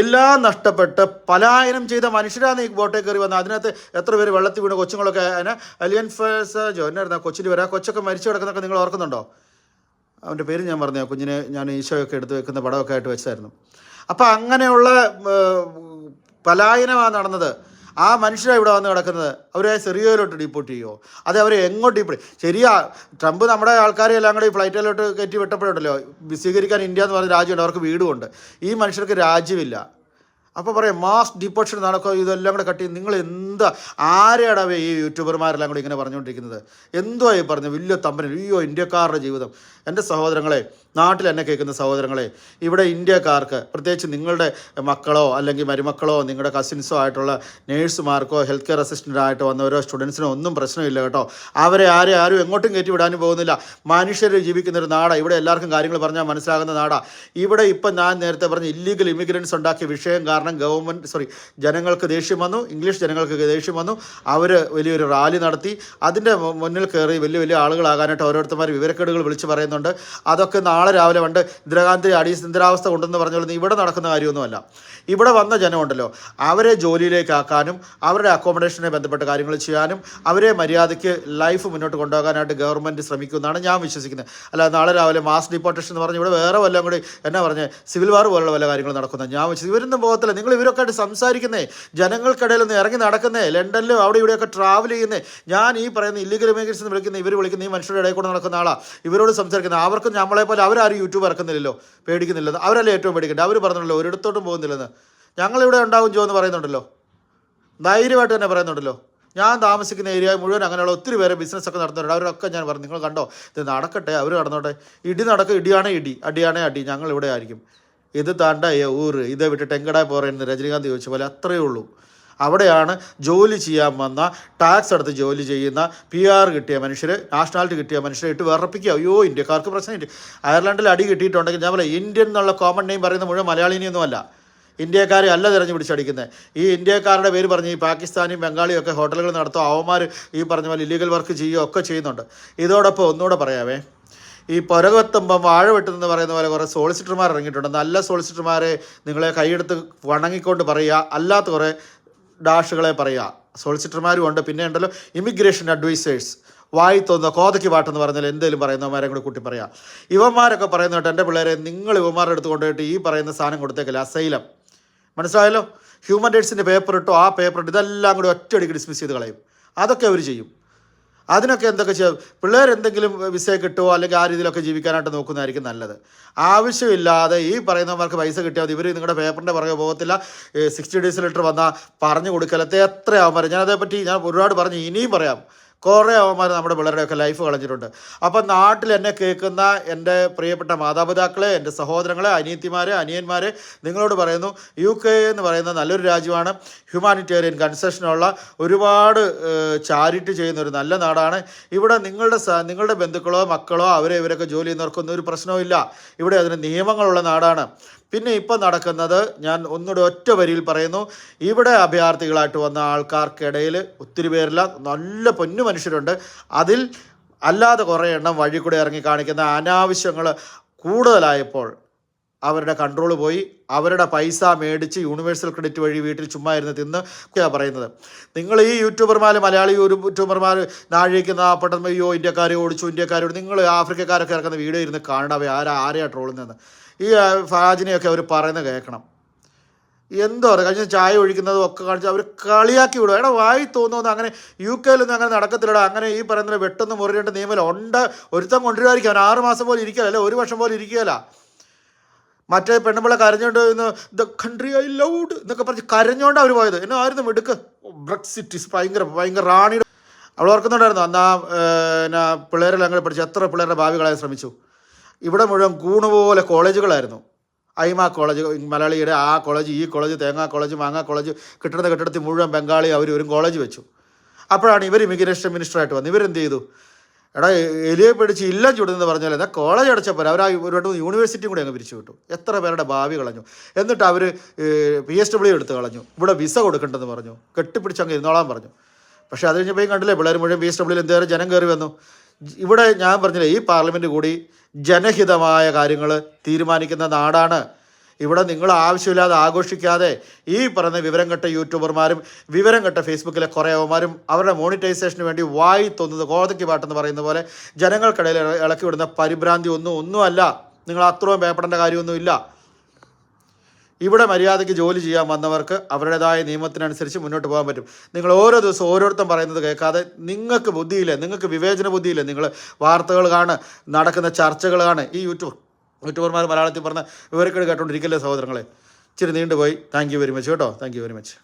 എല്ലാം നഷ്ടപ്പെട്ട് പലായനം ചെയ്ത മനുഷ്യരാണ് ഈ ബോട്ടേ കയറി വന്നത്. അതിനകത്ത് എത്ര പേര് വെള്ളത്തിൽ വീണ് കൊച്ചുങ്ങളൊക്കെ അലിയൻ ജോന്നായിരുന്നു കൊച്ചിന് വരാം, കൊച്ചൊക്കെ മരിച്ചു കിടക്കുന്നൊക്കെ നിങ്ങൾ ഓർക്കുന്നുണ്ടോ? അവൻ്റെ പേര് ഞാൻ പറഞ്ഞു, കുഞ്ഞിനെ ഞാൻ ഈശോയൊക്കെ എടുത്ത് വെക്കുന്ന പടമൊക്കെ ആയിട്ട് വെച്ചായിരുന്നു. അപ്പം അങ്ങനെയുള്ള പലായനമാണ് നടന്നത്. ആ മനുഷ്യരാണ് ഇവിടെ വന്ന് കിടക്കുന്നത്. അവരെ സിറിയയിലോട്ട് ഡീപ്പോർട്ട് ചെയ്യുമോ? അത് അവരെ എങ്ങോട്ട് ഡീപ്പോർട്ട്? ശരിയാ, ട്രംപ് നമ്മുടെ ആൾക്കാരെ എല്ലാം കൂടി ഫ്ലൈറ്റിലോട്ട് കയറ്റി വിട്ടപ്പോഴുണ്ടല്ലോ, സ്വീകരിക്കാൻ ഇന്ത്യ എന്ന് പറഞ്ഞ രാജ്യമുണ്ട്, അവർക്ക് വീടുമുണ്ട്. ഈ മനുഷ്യർക്ക് രാജ്യമില്ല. അപ്പോൾ പറയാം മാസ് ഡീപ്പോർട്ടേഷൻ നടക്കുക, ഇതെല്ലാം കൂടെ കട്ട് ചെയ്ത് നിങ്ങൾ എന്താ ആരെയാടാവേ ഈ യൂട്യൂബർമാരെല്ലാം കൂടി ഇങ്ങനെ പറഞ്ഞുകൊണ്ടിരിക്കുന്നത്? എന്തുവാ ഈ പറഞ്ഞത്? വലിയ തമ്പന, അയ്യോ ഇന്ത്യക്കാരുടെ ജീവിതം. എൻ്റെ സഹോദരങ്ങളെ, നാട്ടിൽ എന്നെ കേൾക്കുന്ന സഹോദരങ്ങളെ, ഇവിടെ ഇന്ത്യക്കാർക്ക് പ്രത്യേകിച്ച് നിങ്ങളുടെ മക്കളോ അല്ലെങ്കിൽ മരുമക്കളോ നിങ്ങളുടെ കസിൻസോ ആയിട്ടുള്ള നേഴ്സുമാർക്കോ ഹെൽത്ത് കെയർ അസിസ്റ്റൻ്റായിട്ടോ വന്നവരോ സ്റ്റുഡൻസിനോ ഒന്നും പ്രശ്നമില്ല കേട്ടോ. അവരെ ആരും എങ്ങോട്ടും കയറ്റി വിടാനും പോകുന്നില്ല. മനുഷ്യർ ജീവിക്കുന്നൊരു നാടാണ്. ഇവിടെ എല്ലാവർക്കും കാര്യങ്ങൾ പറഞ്ഞാൽ മനസ്സിലാകുന്ന നാടാണ്. ഇവിടെ ഇപ്പം ഞാൻ നേരത്തെ പറഞ്ഞ ഇല്ലീഗൽ ഇമിഗ്രൻസ് ഉണ്ടാക്കിയ വിഷയം കാരണം ജനങ്ങൾക്ക് ദേഷ്യം വന്നു, ഇംഗ്ലീഷ് ജനങ്ങൾക്ക് ദേഷ്യം വന്നു. അവർ വലിയൊരു റാലി നടത്തി. അതിൻ്റെ മുന്നിൽ കയറി വലിയ വലിയ ആളുകളാകാനായിട്ട് ഓരോരുത്തന്മാർ വിവരക്കേടുകൾ വിളിച്ച് പറയുന്നുണ്ട്. അതൊക്കെ നാളെ രാവിലെ പണ്ട് ഇന്ദിരാഗാന്ധി അടിയന്തരാവസ്ഥ കൊണ്ടെന്ന് പറഞ്ഞോളൂ, ഇവിടെ നടക്കുന്ന കാര്യമൊന്നുമല്ല. ഇവിടെ വന്ന ജനമുണ്ടല്ലോ, അവരെ ജോലിയിലേക്കാക്കാനും അവരുടെ അക്കോമഡേഷനെ ബന്ധപ്പെട്ട കാര്യങ്ങൾ ചെയ്യാനും അവരെ മര്യാദയ്ക്ക് ലൈഫ് മുന്നോട്ട് കൊണ്ടുപോകാനായിട്ട് ഗവൺമെൻറ് ശ്രമിക്കുമെന്നാണ് ഞാൻ വിശ്വസിക്കുന്നത്. അല്ല നാളെ രാവിലെ മാസ് ഡിപ്പോർട്ടേഷൻ എന്ന് പറഞ്ഞ് ഇവിടെ വേറെ വല്ലതും കൂടി എന്നാ പറഞ്ഞ് സിവിൽ വാർ പോലുള്ള വല്ല കാര്യങ്ങൾ നടക്കുന്നത് ഞാൻ വിശ്വസിക്കും. ഇവരൊന്നും പോകത്തില്ല. നിങ്ങൾ ഇവരൊക്കെ ആയിട്ട് സംസാരിക്കുന്നേ, ജനങ്ങൾക്കിടയിൽ നിന്ന് ഇറങ്ങി നടക്കുന്നേ, ലണ്ടനിലും അവിടെ ഇവിടെയൊക്കെ ട്രാവൽ ചെയ്യുന്നേ. ഞാൻ ഈ പറയുന്ന ഇല്ലീഗൽ ഇമിഗ്രേഷൻ എന്ന് വിളിക്കുന്ന ഈ മനുഷ്യരുടെ ഇടയിൽ കൂടെ നടക്കുന്ന ആളാണ് ഇവരോട് സംസാരിക്കുന്നത്. അവർക്കും നമ്മളെ പോലെ അവരാരും യൂട്യൂബ് ഇറക്കുന്നില്ലല്ലോ, പേടിക്കുന്നില്ലെന്ന്. അവരല്ലേ ഏറ്റവും പേടിക്കേണ്ടത്. അവർ പറഞ്ഞല്ലോ ഒരിടത്തോട്ടും പോകുന്നില്ലെന്ന്. ഞങ്ങളിവിടെ ഉണ്ടാവും ജോ എന്ന് പറയുന്നുണ്ടല്ലോ, ധൈര്യമായിട്ട് തന്നെ പറയുന്നുണ്ടല്ലോ. ഞാൻ താമസിക്കുന്ന ഏരിയ മുഴുവൻ അങ്ങനെയുള്ള ഒത്തിരി പേരെ ബിസിനസ്സൊക്കെ നടത്തുന്നുണ്ട്. അവരൊക്കെ ഞാൻ പറഞ്ഞു നിങ്ങൾ കണ്ടോ ഇത് നടക്കട്ടെ, അവർ നടന്നോട്ടെ. ഇടിയാണേ ഇടി, അടിയാണേ അടി, ഞങ്ങളിവിടെ ആയിരിക്കും. ഇത് താണ്ട ഊറ് ഇതേ വിട്ടിട്ട് എങ്കടാ പോറേന്ന് രജനീകാന്ത് ചോദിച്ച പോലെ അത്രയേ ഉള്ളൂ. അവിടെയാണ് ജോലി ചെയ്യാൻ വന്ന ടാക്സ് എടുത്ത് ജോലി ചെയ്യുന്ന PR കിട്ടിയ മനുഷ്യർ, നാഷണാലിറ്റി കിട്ടിയ മനുഷ്യരെ ഇട്ട് വിറപ്പിക്കുക. അയ്യോ ഇന്ത്യക്കാർക്ക് പ്രശ്നമില്ല. അയർലൻഡിൽ അടി കിട്ടിയിട്ടുണ്ടെങ്കിൽ ഞാൻ പറയാം, ഇന്ത്യൻ എന്നുള്ള കോമൺ നെയിം പറയുന്ന മുഴുവൻ മലയാളിനെയൊന്നുമല്ല, ഇന്ത്യക്കാരെ അല്ല തിരഞ്ഞു പിടിച്ചടിക്കുന്നത്. ഈ ഇന്ത്യക്കാരുടെ പേര് പറഞ്ഞ് ഈ പാകിസ്ഥാനിയും ബംഗാളിയും ഒക്കെ ഹോട്ടലുകൾ നടത്തും, അവന്മാർ ഈ പറഞ്ഞ പോലെ ഇല്ലീഗൽ വർക്ക് ചെയ്യുകയോ ഒക്കെ ചെയ്യുന്നുണ്ട്. ഇതോടൊപ്പം ഒന്നുകൂടെ പറയാവേ, ഈ പുരകത്തുമ്പം വാഴ വെട്ടുന്നെന്ന് പറയുന്ന പോലെ കുറേ സോളിസിറ്റർമാർ ഇറങ്ങിയിട്ടുണ്ട്. നല്ല സോളിസിറ്റർമാരെ നിങ്ങളെ കൈയെടുത്ത് വണങ്ങിക്കൊണ്ട് പറയുക, അല്ലാത്ത കുറേ ഡാഷുകളെ പറയുക. സോളിസിറ്റർമാരും ഉണ്ട്. പിന്നെ ഉണ്ടല്ലോ ഇമിഗ്രേഷൻ അഡ്വൈസേഴ്സ്, വായി തോന്നുന്ന കോതയ്ക്ക് പാട്ടെന്ന് പറഞ്ഞാൽ എന്തെങ്കിലും പറയുന്നവന്മാരെ കൂടി കൂട്ടി പറയാം. ഇവന്മാരൊക്കെ പറയുന്ന കേട്ടോ, എൻ്റെ പിള്ളേരെ നിങ്ങൾ ഇവന്മാരുടെ അടുത്ത് കൊണ്ടുപോയിട്ട് ഈ പറയുന്ന സാധനം കൊടുത്തേക്കില്ല, അസൈലം. മനസ്സിലായല്ലോ? ഹ്യൂമൻ റൈറ്റ്സിൻ്റെ പേപ്പർ ഇട്ടോ, ആ പേപ്പർ ഇട്ടോ, ഇതെല്ലാം കൂടി ഒറ്റയടിക്ക് ഡിസ്മിസ് ചെയ്ത് കളയും. അതൊക്കെ അവർ ചെയ്യും. അതിനൊക്കെ എന്തൊക്കെ ചെയ്യും? പിള്ളേർ എന്തെങ്കിലും വിസ കിട്ടുമോ അല്ലെങ്കിൽ ആ രീതിയിലൊക്കെ ജീവിക്കാനായിട്ട് നോക്കുന്നതായിരിക്കും നല്ലത്. ആവശ്യമില്ലാതെ ഈ പറയുന്നവർക്ക് പൈസ കിട്ടിയാൽ മതി. ഇവർ നിങ്ങളുടെ പേപ്പറിൻ്റെ പുറകെ പോകത്തില്ല. 60 days ലെറ്റർ വന്നാൽ പറഞ്ഞു കൊടുക്കലത്തെ എത്ര അവന്മാർ, ഞാനതേപ്പറ്റി ഞാൻ ഒരുപാട് പറഞ്ഞു, ഇനിയും പറയാം. കുറേ അവന്മാർ നമ്മുടെ പിള്ളേരുടെയൊക്കെ ലൈഫ് കളഞ്ഞിട്ടുണ്ട്. അപ്പം നാട്ടിൽ എന്നെ കേൾക്കുന്ന എൻ്റെ പ്രിയപ്പെട്ട മാതാപിതാക്കളെ, എൻ്റെ സഹോദരങ്ങളെ, അനിയത്തിമാരെ, അനിയന്മാരെ, നിങ്ങളോട് പറയുന്നു, UK എന്ന് പറയുന്ന നല്ലൊരു രാജ്യമാണ്. ഹ്യൂമാനിറ്റേറിയൻ കൺസെഷനുള്ള ഒരുപാട് ചാരിറ്റി ചെയ്യുന്ന ഒരു നല്ല നാടാണ്. ഇവിടെ നിങ്ങളുടെ ബന്ധുക്കളോ മക്കളോ ഇവരൊക്കെ ജോലി ചെയ്യുന്നവർക്കൊന്നും ഒരു പ്രശ്നവും ഇല്ല. ഇവിടെ അതിന് നിയമങ്ങളുള്ള നാടാണ്. പിന്നെ ഇപ്പം നടക്കുന്നത്, ഞാൻ ഒന്നുകൂടെ ഒറ്റ വരിയിൽ പറയുന്നു, ഇവിടെ അഭയാർത്ഥികളായിട്ട് വന്ന ആൾക്കാർക്കിടയിൽ ഒത്തിരി പേരില്ല, നല്ല പൊന്നു മനുഷ്യരുണ്ട്. അതിൽ അല്ലാതെ കുറേ എണ്ണം വഴി കൂടെ ഇറങ്ങി കാണിക്കുന്ന അനാവശ്യങ്ങൾ കൂടുതലായപ്പോൾ അവരുടെ കൺട്രോൾ പോയി. അവരുടെ പൈസ മേടിച്ച് യൂണിവേഴ്സൽ ക്രെഡിറ്റ് വഴി വീട്ടിൽ ചുമ്മാ ഇരുന്ന് തിന്ന് ഒക്കെയാണ് പറയുന്നത്. നിങ്ങൾ ഈ മലയാളി യൂട്യൂബർമാർ നാഴിക്കുന്ന പെട്ടെന്ന് അയ്യോ ഇന്ത്യക്കാരെ ഓടിച്ചു, നിങ്ങൾ ആഫ്രിക്കക്കാരൊക്കെ ഇറക്കുന്ന വീഡിയോ ഇരുന്ന് കാണണവേ ആരെയാണ് ട്രോളുന്നതെന്ന്. ഈ ഫാജിനെയൊക്കെ അവർ പറയുന്നത് കേൾക്കണം. എന്തോ കഴിഞ്ഞ ചായ ഒഴിക്കുന്നതും ഒക്കെ കാണിച്ച് അവർ കളിയാക്കി വിടുക. എടാ വായി തോന്നുന്നു, അങ്ങനെ UK അങ്ങനെ നടക്കത്തില്ലടാ. അങ്ങനെ ഈ പറയുന്നത് വെട്ടൊന്ന് മുറിയേണ്ട നിയമം ഉണ്ട്. ഒരുത്തം കൊണ്ടുവരുമായിരിക്കും, അവൻ 6 മാസം പോലും ഇരിക്കുകയല്ല, അല്ലെ 1 വർഷം പോലും ഇരിക്കുകയല്ല. മറ്റേ പെണ്ണുമ്പിള്ള കരഞ്ഞോണ്ട് ദ കൺട്രി ഐ ലൗഡ് എന്നൊക്കെ പറഞ്ഞ് കരഞ്ഞോണ്ട് അവർ പോയത്. എന്നെ ആയിരുന്നു മിടുക്ക്. ബ്രെക്സിറ്റ് ഭയങ്കര റാണിയുടെ അവൾ ഓർക്കുന്നുണ്ടായിരുന്നു. അന്ന് പിള്ളേരെല്ലാം അങ്ങനെ പഠിച്ചു എത്ര പിള്ളേരുടെ ഭാവി കളയാൻ ശ്രമിച്ചു. ഇവിടെ മുഴുവൻ കൂണുപോലെ കോളേജുകളായിരുന്നു. ഐമ കോളേജ് മലയാളിയുടെ, ആ കോളേജ്, ഈ കോളേജ്, തേങ്ങാ കോളേജ്, മാങ്ങാ കോളേജ്, കെട്ടിടത്തിൽ മുഴുവൻ ബംഗാളി ഒരു കോളേജ് വെച്ചു. അപ്പോഴാണ് ഇവർ ഇമിഗ്രേഷൻ മിനിസ്റ്ററായിട്ട് വന്നത്. ഇവരെന്ത് ചെയ്തു? എടാ എലിയെ പിടിച്ച് ഇല്ലം ചുടുന്നെന്ന് പറഞ്ഞാൽ എന്നാൽ കോളേജ് അടച്ചപ്പോൾ അവർ ഒരു 2 യൂണിവേഴ്സിറ്റിയും കൂടി അങ്ങ് പിരിച്ചു വിട്ടു. എത്ര പേരുടെ ഭാവി കളഞ്ഞു. എന്നിട്ട് അവർ PSW എടുത്ത് കളഞ്ഞു. ഇവിടെ വിസ കൊടുക്കണ്ടെന്ന് പറഞ്ഞു, കെട്ടിപ്പിടിച്ച് അങ്ങ് ഇരുന്നോളാൻ പറഞ്ഞു. പക്ഷേ അത് കഴിഞ്ഞപ്പോൾ കണ്ടില്ലേ, പിള്ളേർ മുഴുവൻ PSW എന്തേറെ ജനം കയറി വന്നു. ഇവിടെ ഞാൻ പറഞ്ഞില്ലേ, ഈ പാർലമെൻറ്റ് കൂടി ജനഹിതമായ കാര്യങ്ങൾ തീരുമാനിക്കുന്ന നാടാണ്. ഇവിടെ നിങ്ങൾ ആവശ്യമില്ലാതെ ആഘോഷിക്കാതെ ഈ പറയുന്ന വിവരം കെട്ട യൂട്യൂബർമാരും വിവരം കെട്ട ഫേസ്ബുക്കിലെ കുറേ അവന്മാരും അവരുടെ മോണിറ്റൈസേഷന് വേണ്ടി വായി തോന്നുന്നത് കോതയ്ക്ക് പാട്ടെന്ന് പറയുന്ന പോലെ ജനങ്ങൾക്കിടയിൽ ഇളക്കി വിടുന്ന പരിഭ്രാന്തി ഒന്നുമല്ല. നിങ്ങൾ അത്രയും ഭയപ്പെടേണ്ട കാര്യമൊന്നുമില്ല. ഇവിടെ മര്യാദയ്ക്ക് ജോലി ചെയ്യാൻ വന്നവർക്ക് അവരുടേതായ നിയമത്തിനനുസരിച്ച് മുന്നോട്ട് പോകാൻ പറ്റും. നിങ്ങൾ ഓരോ ദിവസം ഓരോരുത്തരും പറയുന്നത് കേൾക്കാതെ, നിങ്ങൾക്ക് ബുദ്ധിയില്ലേ, നിങ്ങൾക്ക് വിവേചന ബുദ്ധിയില്ലേ, നിങ്ങൾ വാർത്തകൾ നടക്കുന്ന ചർച്ചകൾ ഈ യൂട്യൂബർമാർ മലയാളത്തിൽ പറഞ്ഞ വിവരക്കേട് കേട്ടോണ്ടിരിക്കല്ലേ സഹോദരങ്ങളെ. ഇച്ചിരി നീണ്ടുപോയി. താങ്ക് യു വെരി മച്ച് കേട്ടോ. Thank you very much.